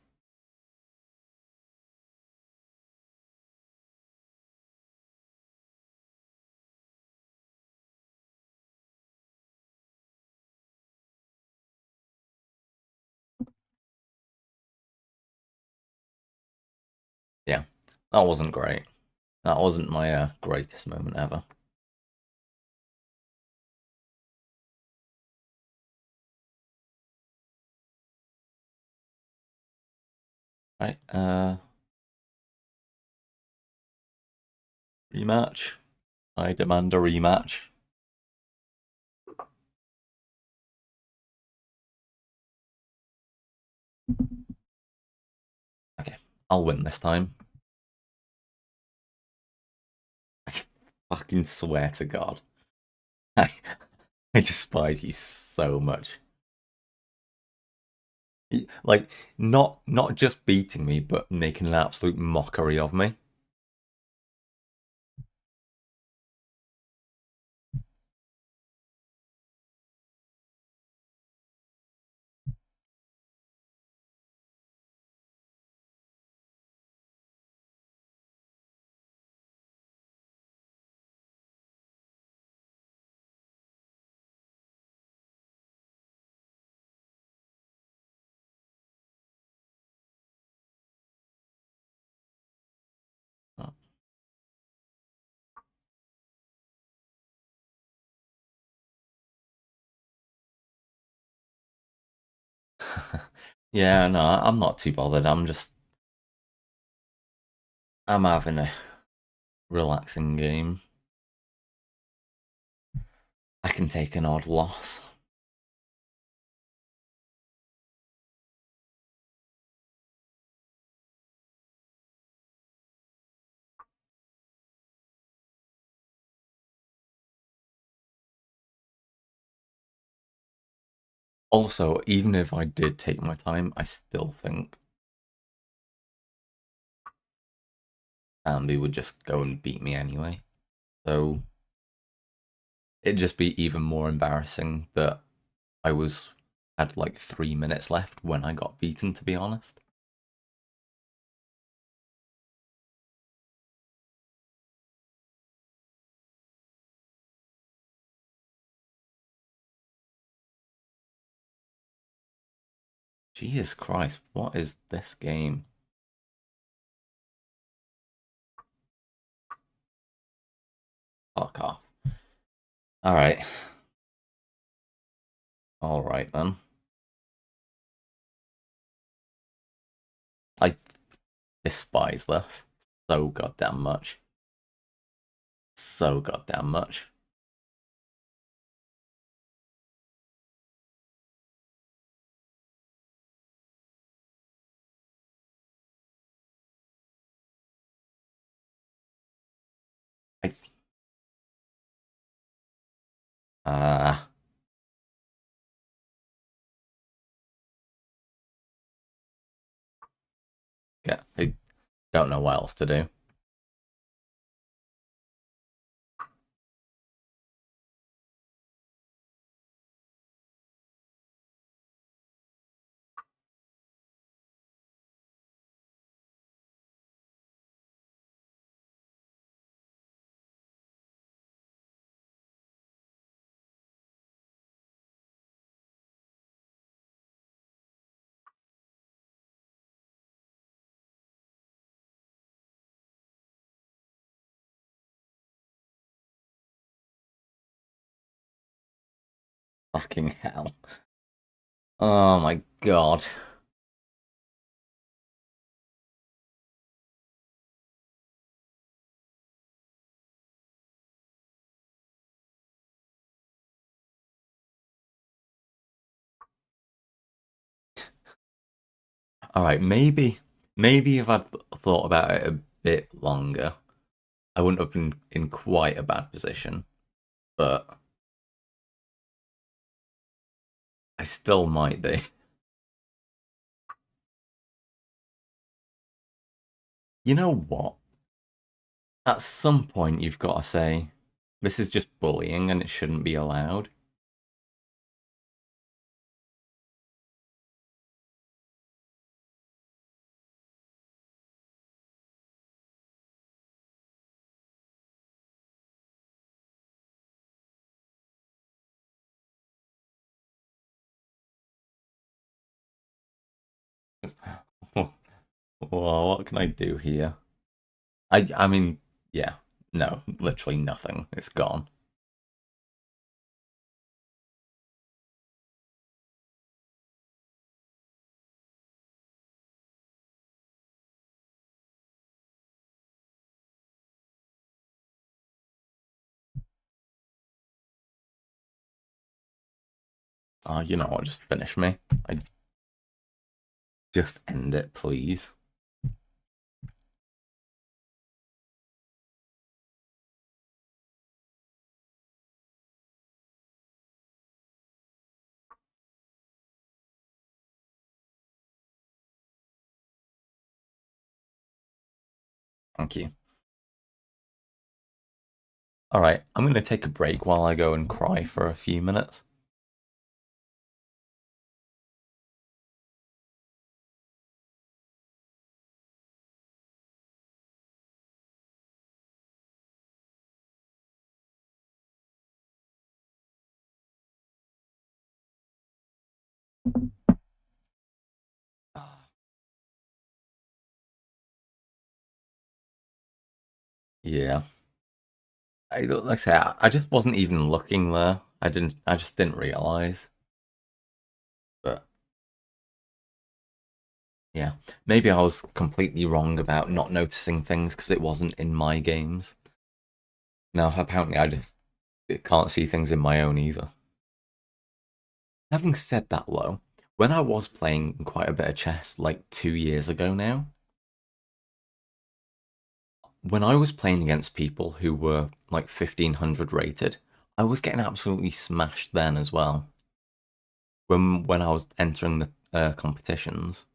Yeah, that wasn't great. That wasn't my greatest moment ever. Right, rematch. I demand a rematch. Okay, I'll win this time. I fucking swear to God. I, I despise you so much. Like, not just beating me, but making an absolute mockery of me. Yeah, no, I'm not too bothered. I'm having a relaxing game. I can take an odd loss. Also, even if I did take my time, I still think Ambi would just go and beat me anyway. So it'd just be even more embarrassing that I was had like 3 minutes left when I got beaten, to be honest. Jesus Christ, what is this game? Fuck off. Alright. Alright then. I despise this so goddamn much. So goddamn much. I uh yeah, I don't know what else to do. Fucking hell. Oh my god. Alright, maybe if I'd thought about it a bit longer, I wouldn't have been in quite a bad position. But I still might be. You know what? At some point, you've got to say, this is just bullying and it shouldn't be allowed. Well, what can I do here? I mean, yeah, no, literally nothing. It's gone. You know what? Just finish me. I just end it, please. Thank you. All right, I'm gonna take a break while I go and cry for a few minutes. Yeah. Like I say, I just wasn't even looking there. I just didn't realize. But Yeah, maybe I was completely wrong about not noticing things because it wasn't in my games. Now, apparently, I just can't see things in my own either. Having said that, though, when I was playing quite a bit of chess like 2 years ago now, when I was playing against people who were like 1500 rated, I was getting absolutely smashed then as well. When I was entering the competitions.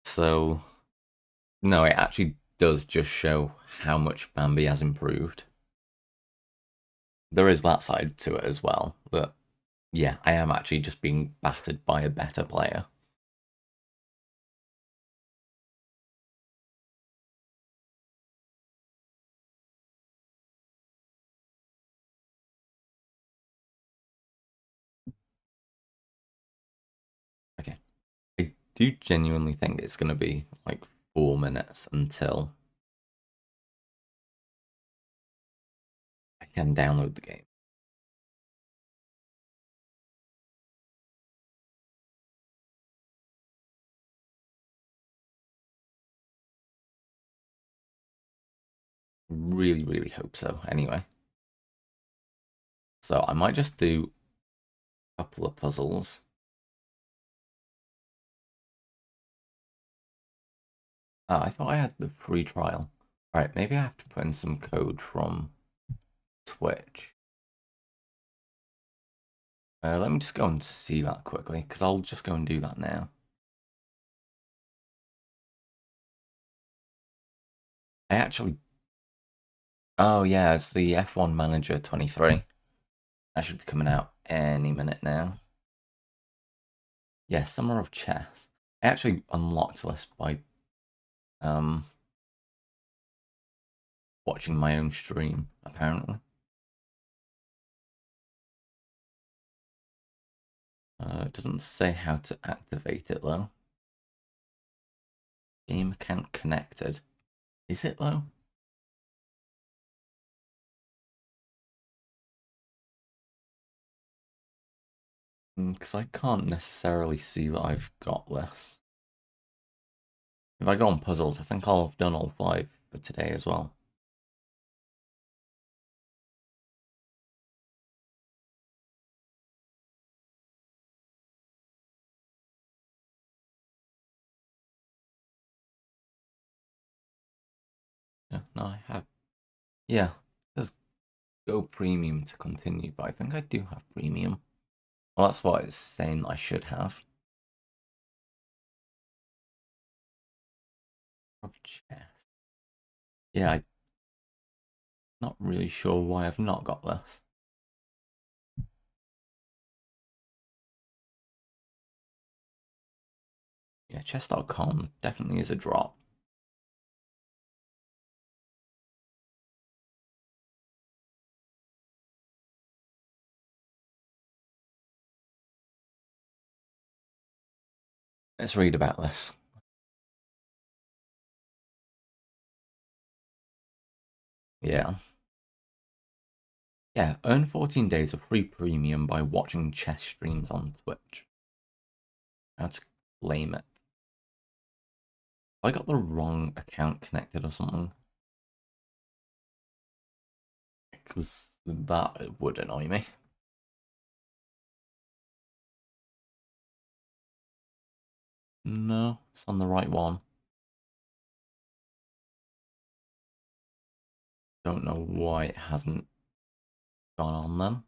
So, no, it actually does just show how much Bambi has improved. There is that side to it as well. But yeah, I am actually just being battered by a better player. Okay. I do genuinely think it's going to be like 4 minutes until I can download the game. Really, really hope so. Anyway, so I might just do a couple of puzzles. I thought I had the free trial. All right, maybe I have to put in some code from Twitch. Let me just go and see that quickly, because I'll just go and do that now. I actually. Oh, yeah, it's the F1 Manager 23. That should be coming out any minute now. Yeah, Summer of Chess. I actually unlocked this by um, watching my own stream, apparently. It doesn't say how to activate it, though. Game account connected. Is it, though? Because I can't necessarily see that I've got this. If I go on puzzles, I think I'll have done all 5 for today as well. Yeah, no, I have. Yeah, there's go premium to continue, but I think I do have premium. Well, that's what it's saying I should have. Chess. Yeah, I'm not really sure why I've not got this. Yeah, chess.com definitely is a drop. Let's read about this. Yeah. Yeah, earn 14 days of free premium by watching chess streams on Twitch. How to claim it. I got the wrong account connected or something. Because that would annoy me. No, it's on the right one. Don't know why it hasn't gone on then.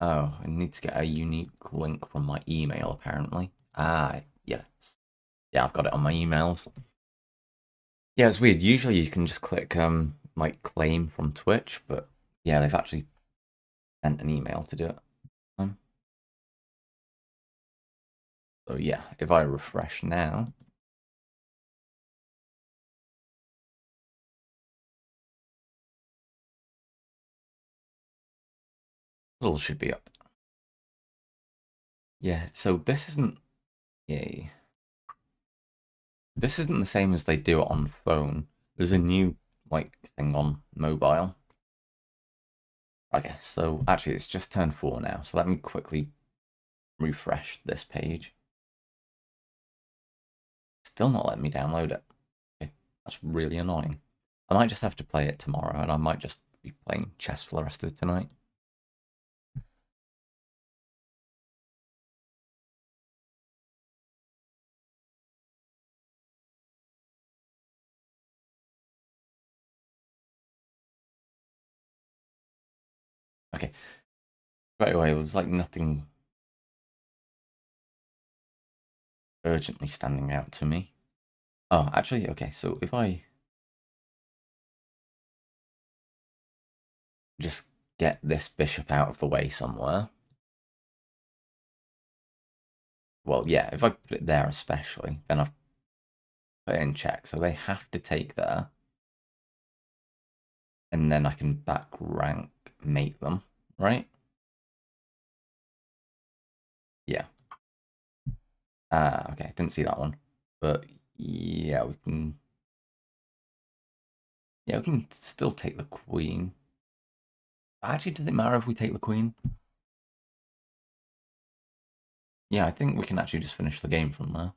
Oh, I need to get a unique link from my email apparently. Ah, yes. Yeah, I've got it on my emails. Yeah, it's weird. Usually you can just click like claim from Twitch, but yeah, they've actually sent an email to do it. Um, so yeah, if I refresh now, it all should be up. Yeah, so this isn't. Yay. This isn't the same as they do it on phone. There's a new like thing on mobile. Okay, so actually it's just turned 4 now. So let me quickly refresh this page. Still not letting me download it. Okay, that's really annoying. I might just have to play it tomorrow, and I might just be playing chess for the rest of tonight. Okay. Right away, there's like nothing urgently standing out to me. Oh, actually, okay, so if I just get this bishop out of the way somewhere. Well, yeah, if I put it there especially, then I've put it in check. So they have to take there. And then I can back rank mate them, right? Yeah. Ah, okay, didn't see that one. But yeah, we can... Yeah, we can still take the queen. Actually, does it matter if we take the queen? Yeah, I think we can actually just finish the game from there.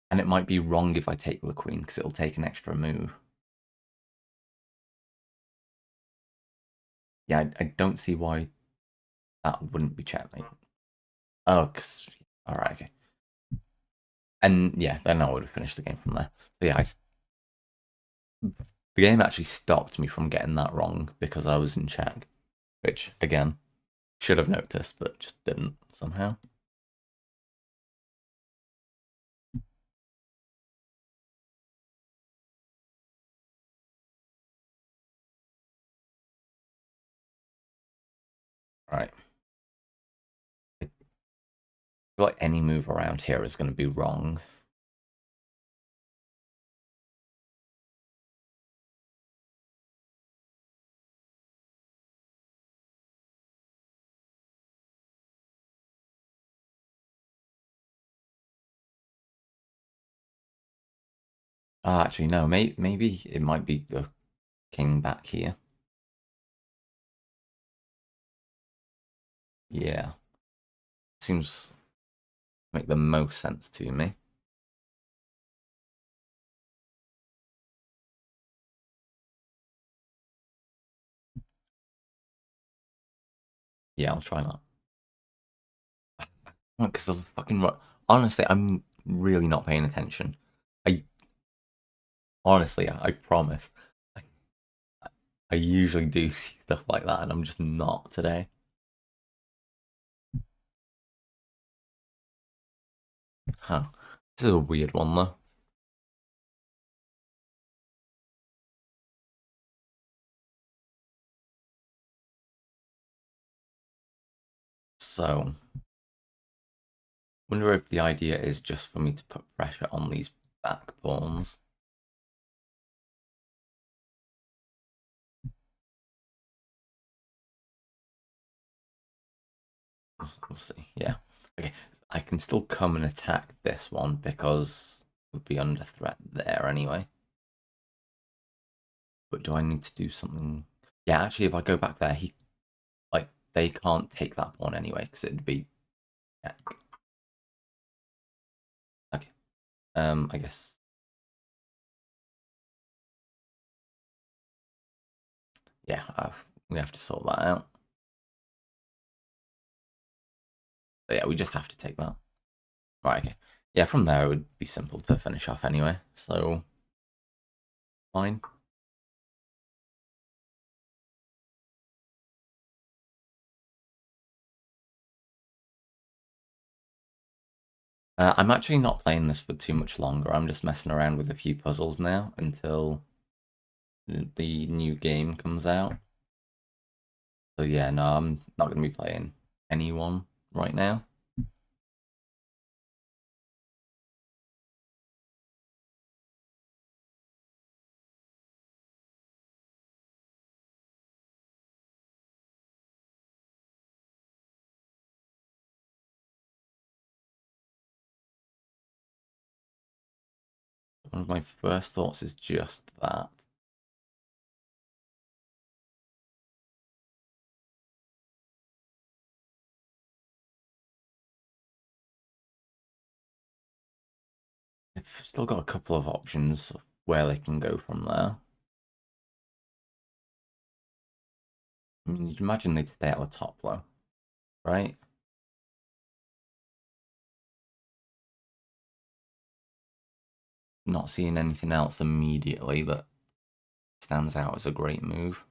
And it might be wrong if I take the queen, because it'll take an extra move. Yeah, I don't see why that wouldn't be checkmate. Oh, because... Alright, okay. And yeah, then I would have finished the game from there. So yeah, the game actually stopped me from getting that wrong because I was in check, which again should have noticed, but just didn't somehow. All right, I feel like any move around here is going to be wrong. Oh, actually, no. Maybe it might be the king back here. Yeah, seems to make the most sense to me. Yeah, I'll try that. Because there's a fucking... Honestly, I'm really not paying attention. I honestly, I promise. I, I usually do stuff like that, and I'm just not today. Huh. This is a weird one, though. So, wonder if the idea is just for me to put pressure on these back pawns. We'll see. Yeah. Okay. I can still come and attack this one because it would be under threat there anyway. But do I need to do something? Yeah, actually, if I go back there, they can't take that pawn anyway because it'd be... Yeah. Okay. I guess... Yeah, we have to sort that out. But yeah, we just have to take that. Right, okay. Yeah, from there it would be simple to finish off anyway, so fine. I'm actually not playing this for too much longer. I'm just messing around with a few puzzles now until the new game comes out. So yeah, no, I'm not going to be playing anyone right now. one of my first thoughts is just that. They've still got a couple of options of where they can go from there. I mean, you'd imagine they'd stay at the top though, right? Not seeing anything else immediately that stands out as a great move.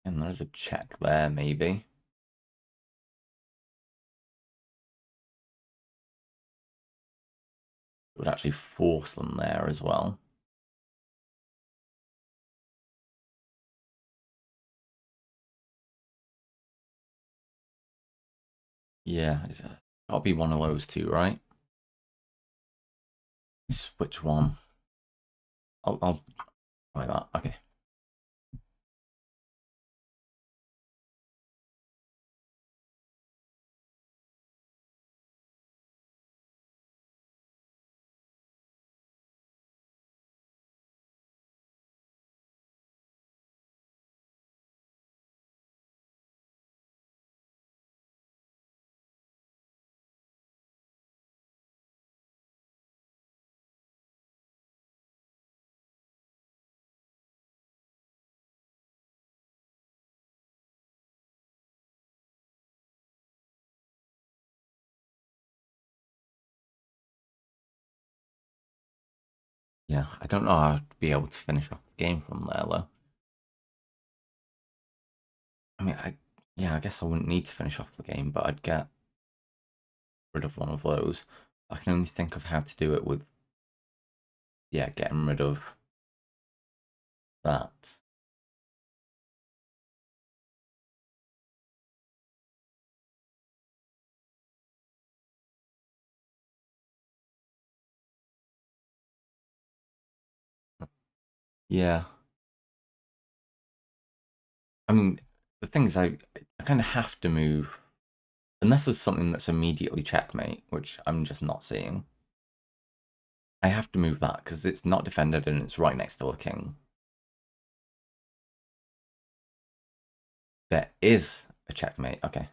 And there's a check there, maybe. It would actually force them there as well. Yeah, it's gotta be one of those two, right? Which one? I'll try that. Okay. Yeah, I don't know how I'd be able to finish off the game from there though. I mean, I guess I wouldn't need to finish off the game, but I'd get rid of one of those. I can only think of how to do it with, yeah, getting rid of that. Yeah. I mean, the thing is, I kind of have to move, unless there's something that's immediately checkmate, which I'm just not seeing. I have to move that because it's not defended and it's right next to the king. There is a checkmate. Okay.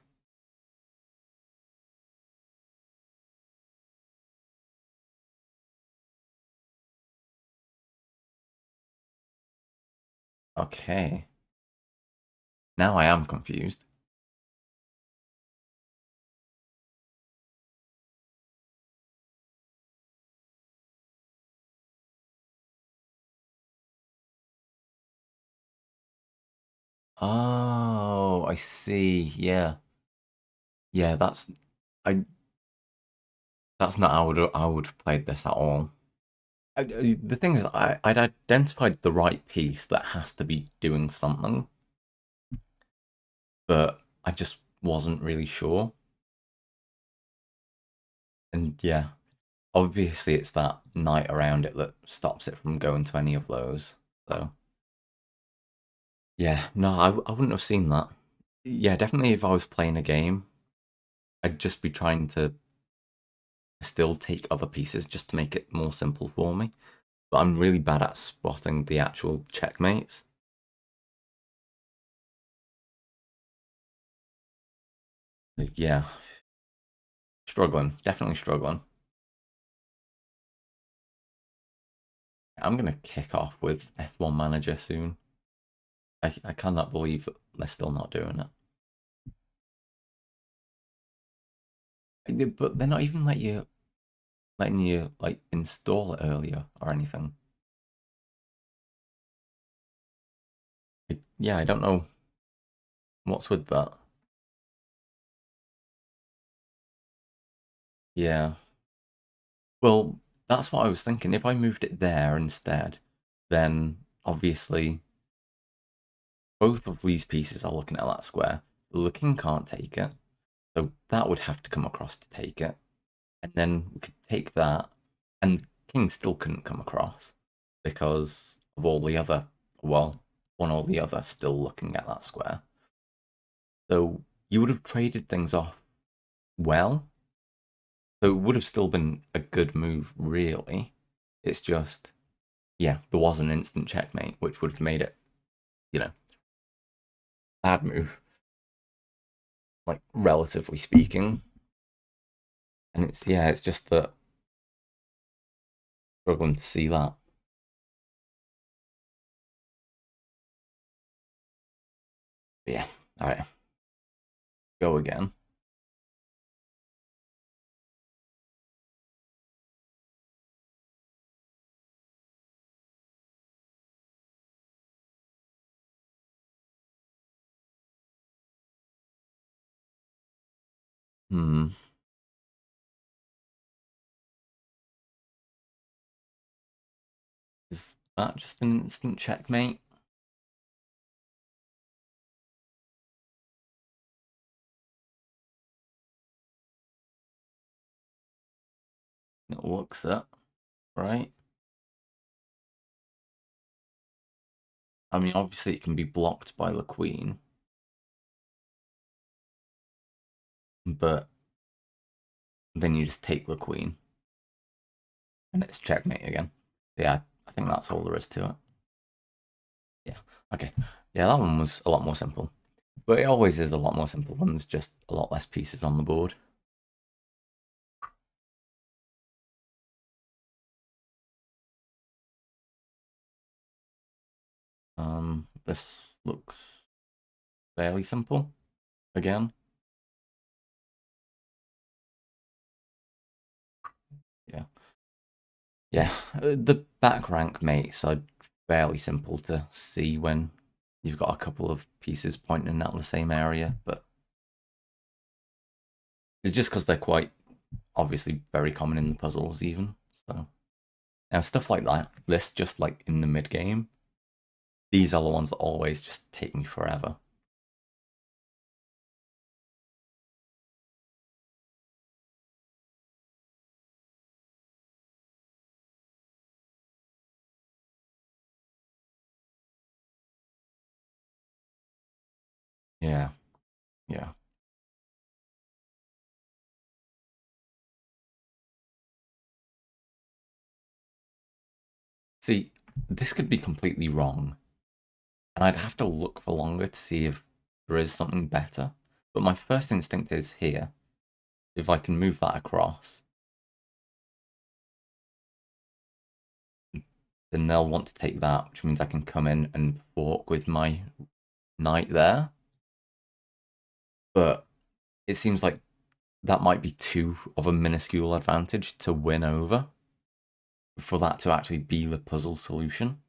Okay. Now I am confused. Oh, I see. Yeah. Yeah, I that's not how I would have played this at all. The thing is, I'd identified the right piece that has to be doing something, but I just wasn't really sure. And yeah, obviously it's that knight around it that stops it from going to any of those. So yeah, no, I wouldn't have seen that. Yeah, definitely if I was playing a game, I'd just be trying to still take other pieces just to make it more simple for me. But I'm really bad at spotting the actual checkmates. Like, yeah, struggling, definitely struggling. I'm gonna kick off with F1 Manager soon. I cannot believe that they're still not doing it. But they're not even letting you like install it earlier or anything. Yeah, I don't know what's with that. Yeah. Well, that's what I was thinking. If I moved it there instead, then obviously both of these pieces are looking at that square. The king can't take it, so that would have to come across to take it. And then we could take that, and king still couldn't come across because of all the other well, one or the other, still looking at that square. So you would have traded things off well. So it would have still been a good move, really. It's just, yeah, there was an instant checkmate, which would have made it, you know, bad move, like relatively speaking. And it's just that struggling to see that. But yeah, all right, go again. Hmm. Is that just an instant checkmate? It looks it, right? I mean, obviously it can be blocked by the queen, but then you just take the queen, and it's checkmate again. Yeah, I think that's all there is to it. Yeah, okay. Yeah, that one was a lot more simple. But it always is a lot more simple when there's just a lot less pieces on the board. This looks fairly simple again. Yeah. Yeah, the back rank mates are fairly simple to see when you've got a couple of pieces pointing at the same area, but it's just because they're quite obviously very common in the puzzles, even. So, now stuff like that, this just like in the mid game, these are the ones that always just take me forever. Yeah, yeah. See, this could be completely wrong, and I'd have to look for longer to see if there is something better. But my first instinct is here. If I can move that across, then they'll want to take that, which means I can come in and fork with my knight there. But it seems like that might be too of a minuscule advantage to win over for that to actually be the puzzle solution.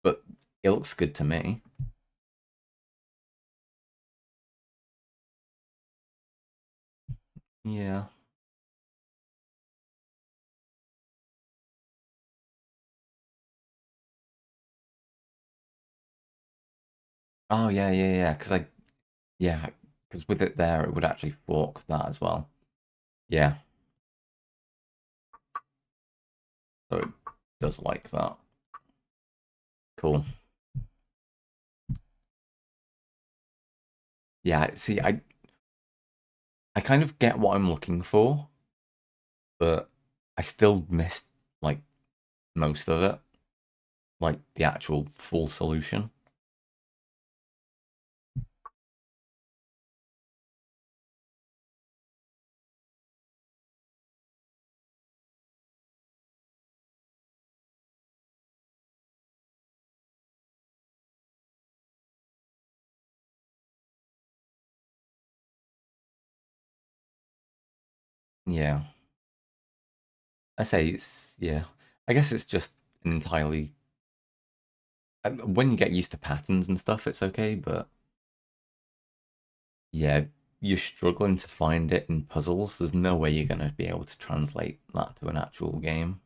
But it looks good to me. Yeah. Oh yeah. Yeah, because with it there, it would actually fork that as well. Yeah. So it does like that. Cool. Yeah. See, I kind of get what I'm looking for, but I still missed like most of it, like the actual full solution. Yeah, I say it's yeah. I guess it's just an entirely when you get used to patterns and stuff, it's okay. But yeah, you're struggling to find it in puzzles. There's no way you're gonna be able to translate that to an actual game.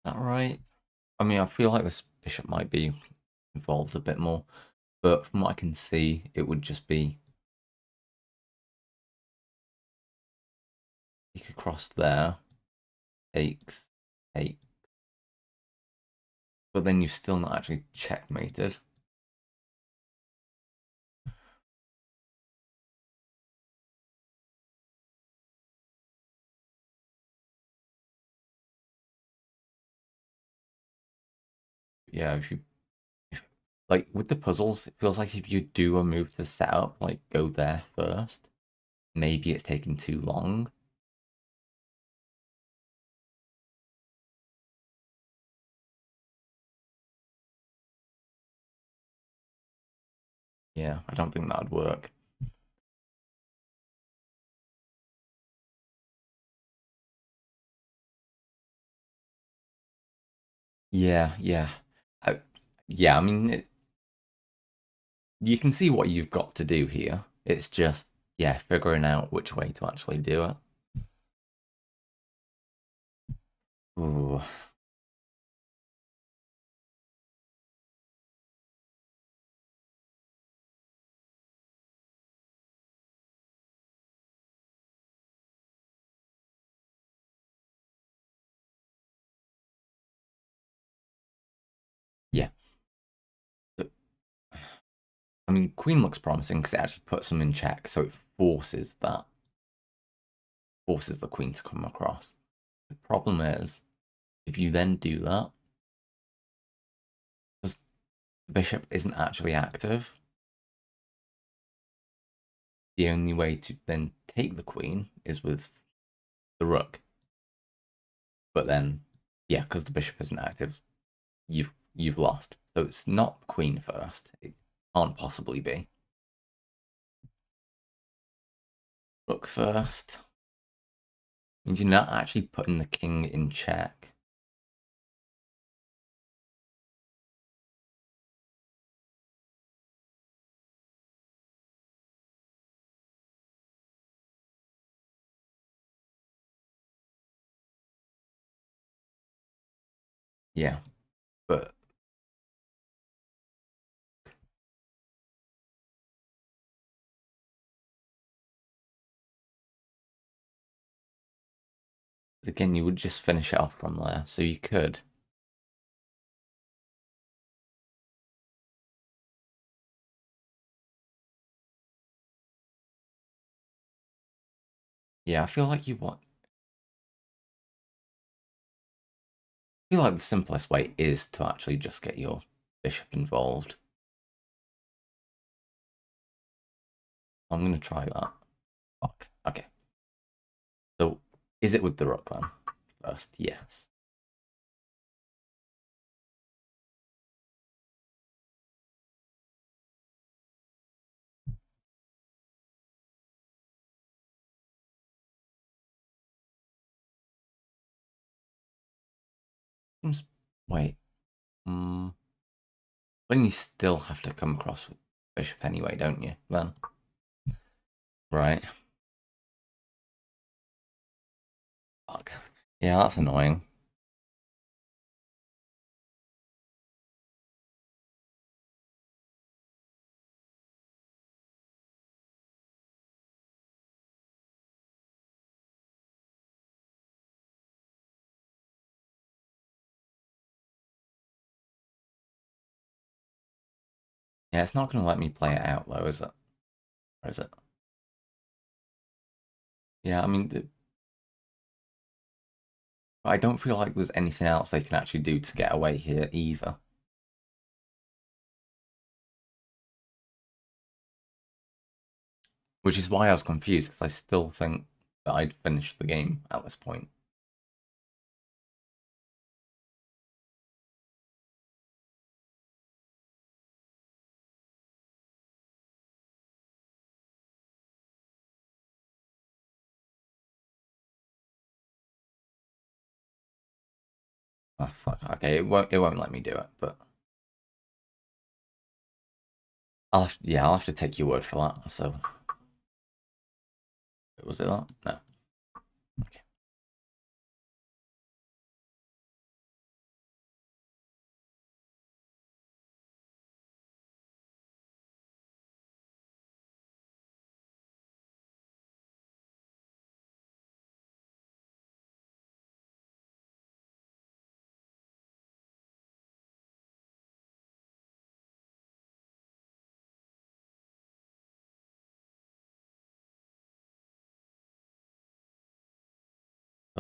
that right? I mean, I feel like this bishop might be involved a bit more, but from what I can see, it would just be you could cross there, takes, take, but then you've still not actually checkmated. Yeah, if you like with the puzzles, it feels like if you do a move to set up, like go there first, maybe it's taking too long. Yeah, I don't think that would work. Yeah, yeah. I, yeah, I mean, you can see what you've got to do here. It's just, yeah, figuring out which way to actually do it. Ooh. Yeah. So, I mean, queen looks promising because it actually puts them in check, so it forces the queen to come across. The problem is, if you then do that, because the bishop isn't actually active, the only way to then take the queen is with the rook. But then, yeah, because the bishop isn't active, you've lost. So it's not queen first. It can't possibly be. Rook first means you're not actually putting the king in check. Yeah, but again, you would just finish it off from there. So you could. Yeah, I feel like you want. I feel like the simplest way is to actually just get your bishop involved. I'm gonna try that. Fuck. Okay. So is it with the rook then? First, yes. Wait. Mm, then you still have to come across with bishop anyway, don't you? Then. Right. Fuck. Yeah, that's annoying. Yeah, it's not going to let me play it out though, is it? Or is it? Yeah, I mean, I don't feel like there's anything else they can actually do to get away here either. Which is why I was confused, because I still think that I'd finished the game at this point. Oh, fuck. Okay, it won't let me do it, but I'll have to take your word for that. So was it that? No. Okay.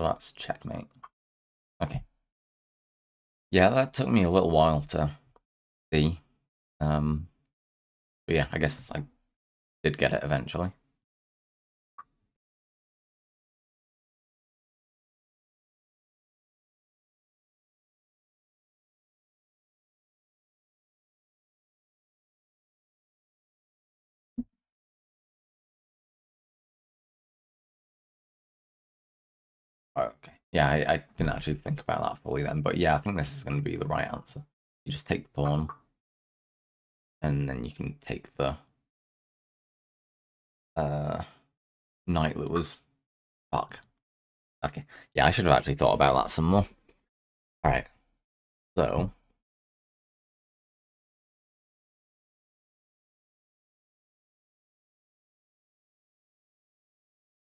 So that's checkmate. Okay. Yeah, that took me a little while to see. But yeah, I guess I did get it eventually. Okay. Yeah, I didn't actually think about that fully then, but yeah, I think this is going to be the right answer. You just take the pawn, and then you can take the uh, knight that was... Fuck. Okay. Yeah, I should have actually thought about that some more. Alright. So...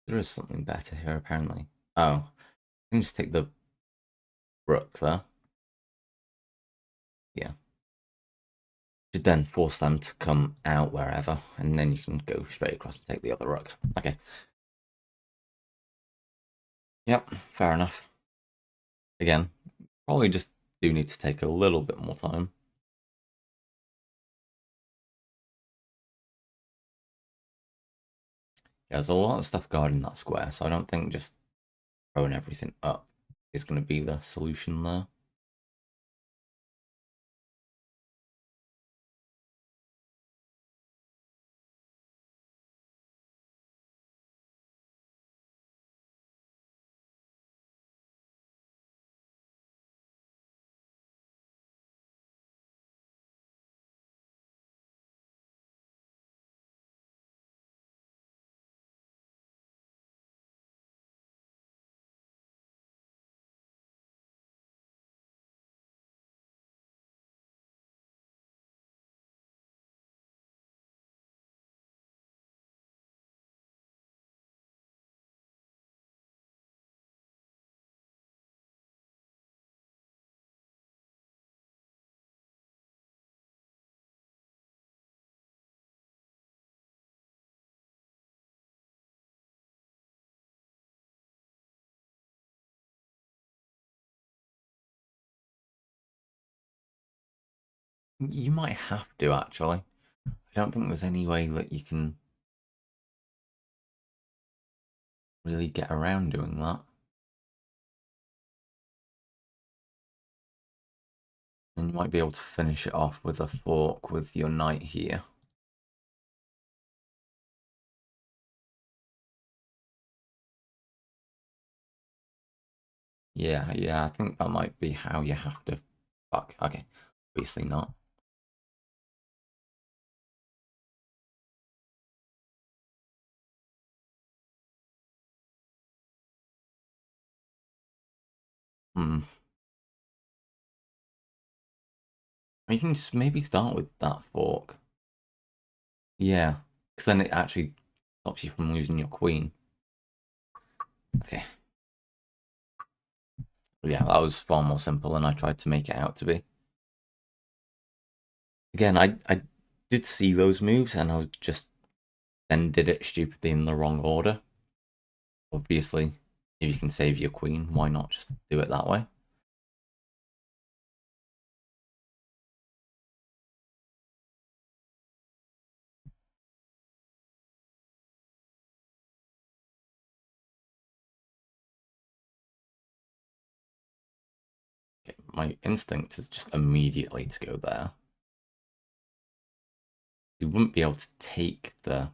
There is something better here, apparently. Oh. I can just take the rook there. Yeah. Should then force them to come out wherever, and then you can go straight across and take the other rook. Okay. Yep, fair enough. Again, probably just do need to take a little bit more time. Yeah, there's a lot of stuff guarding that square, so I don't think just throwing everything up is going to be the solution there. You might have to, actually. I don't think there's any way that you can really get around doing that. And you might be able to finish it off with a fork with your knight here. Yeah, I think that might be how you have to... Fuck, okay. Obviously not. Hmm. You can just maybe start with that fork. Yeah, because then it actually stops you from losing your queen. Okay. Yeah, that was far more simple than I tried to make it out to be. Again, I did see those moves and I just then did it stupidly in the wrong order. Obviously, if you can save your queen, why not just do it that way? Okay, my instinct is just immediately to go there. You wouldn't be able to take the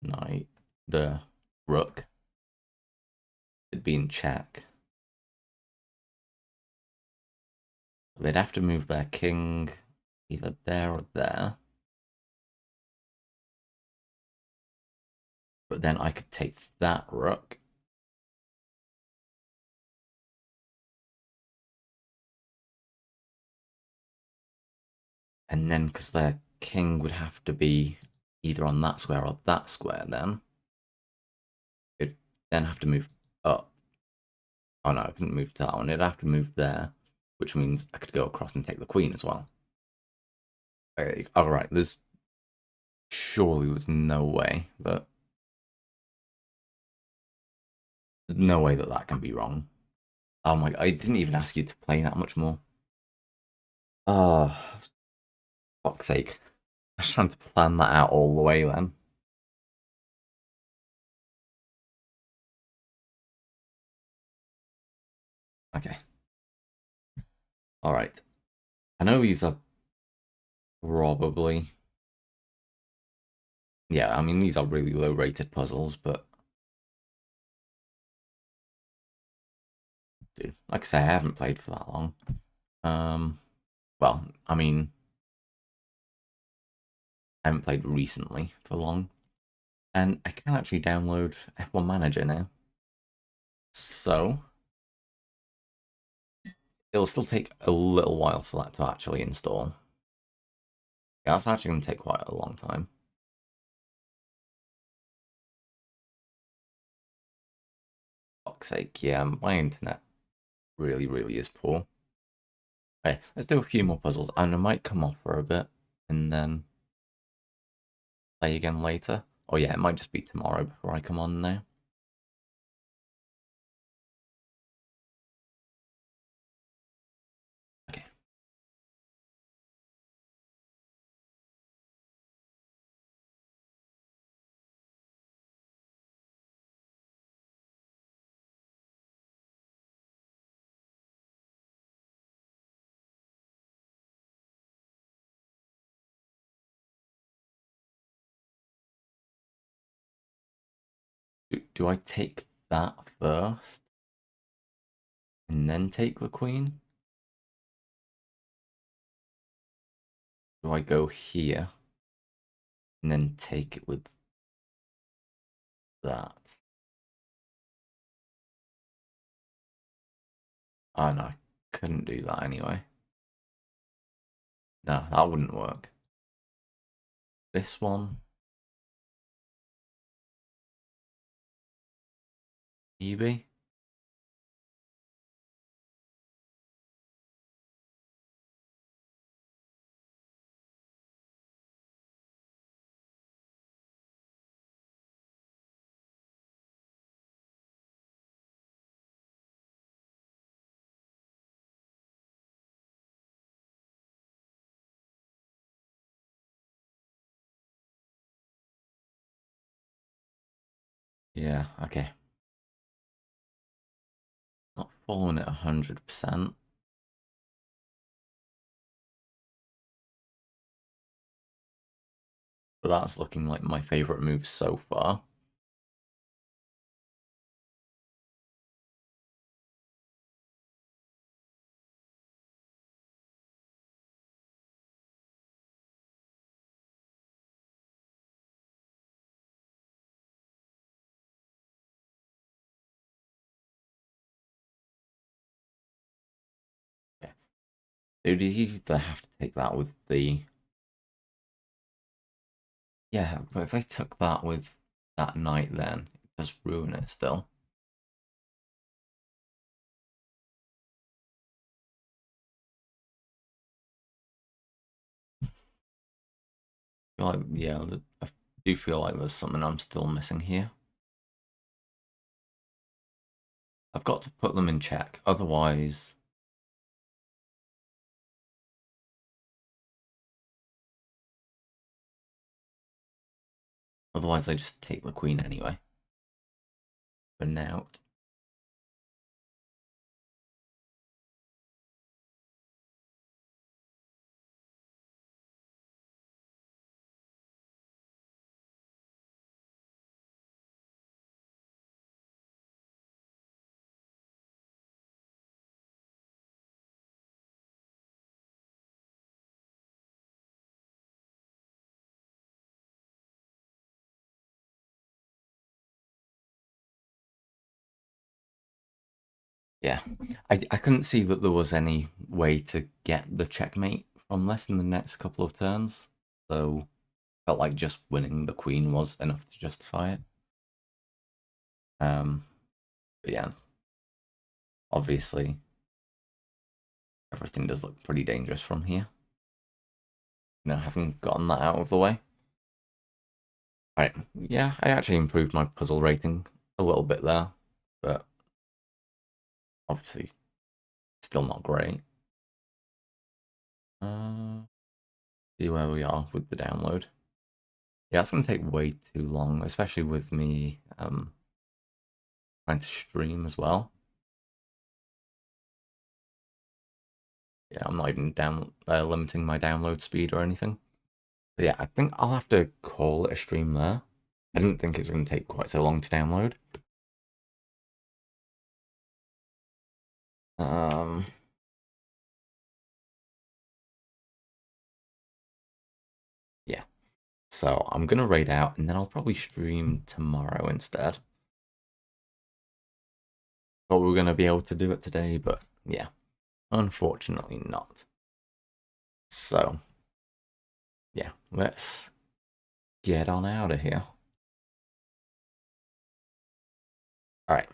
knight, the rook. It'd be in check. They'd have to move their king either there or there. But then I could take that rook. And then, because their king would have to be either on that square or that square, then it'd then have to move up. Oh no, I couldn't move to that one. It'd have to move there, which means I could go across and take the queen as well. Okay, alright, surely there's no way that There's no way that that can be wrong. Oh my, I didn't even ask you to play that much more. Oh, fuck's sake. I was trying to plan that out all the way then. Okay. Alright. I know these are probably... Yeah, I mean, these are really low-rated puzzles, but... Dude, like I say, I haven't played for that long. Well, I mean... I haven't played recently for long. And I can actually download F1 Manager now. So... It'll still take a little while for that to actually install. Yeah, that's actually going to take quite a long time. Fuck's sake, yeah, my internet really is poor. Okay, let's do a few more puzzles, and I might come off for a bit, and then play again later. Oh yeah, it might just be tomorrow before I come on now. Okay. Do I take that first? And then take the queen? Do I go here? And then take it with that? Oh no, I couldn't do that anyway. No, that wouldn't work. This one? Maybe? Yeah, okay. Not following it 100%. But that's looking like my favorite move so far. Okay. Dude, you either have to take that with the... Yeah, but if I took that with that knight then, it does ruin it still. Like, yeah, I do feel like there's something I'm still missing here. I've got to put them in check, otherwise... Otherwise I just take the queen anyway. For now. Yeah, I couldn't see that there was any way to get the checkmate from less than the next couple of turns, so felt like just winning the queen was enough to justify it. But yeah, obviously everything does look pretty dangerous from here. You know, having gotten that out of the way. Right, yeah, I actually improved my puzzle rating a little bit there. but obviously still not great. See where we are with the download. Yeah, it's going to take way too long, especially with me trying to stream as well. Yeah, I'm not even limiting my download speed or anything. But yeah, I think I'll have to call it a stream there. I didn't think it was going to take quite so long to download. Yeah. So I'm going to raid out, and then I'll probably stream tomorrow instead. Thought we were going to be able to do it today, but yeah, unfortunately not. So, yeah, let's get on out of here. Alright.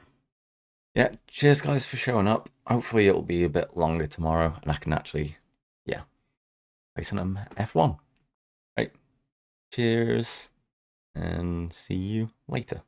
Yeah, cheers guys for showing up. Hopefully it'll be a bit longer tomorrow, and I can actually, yeah, play some F1. Right. Cheers, and see you later.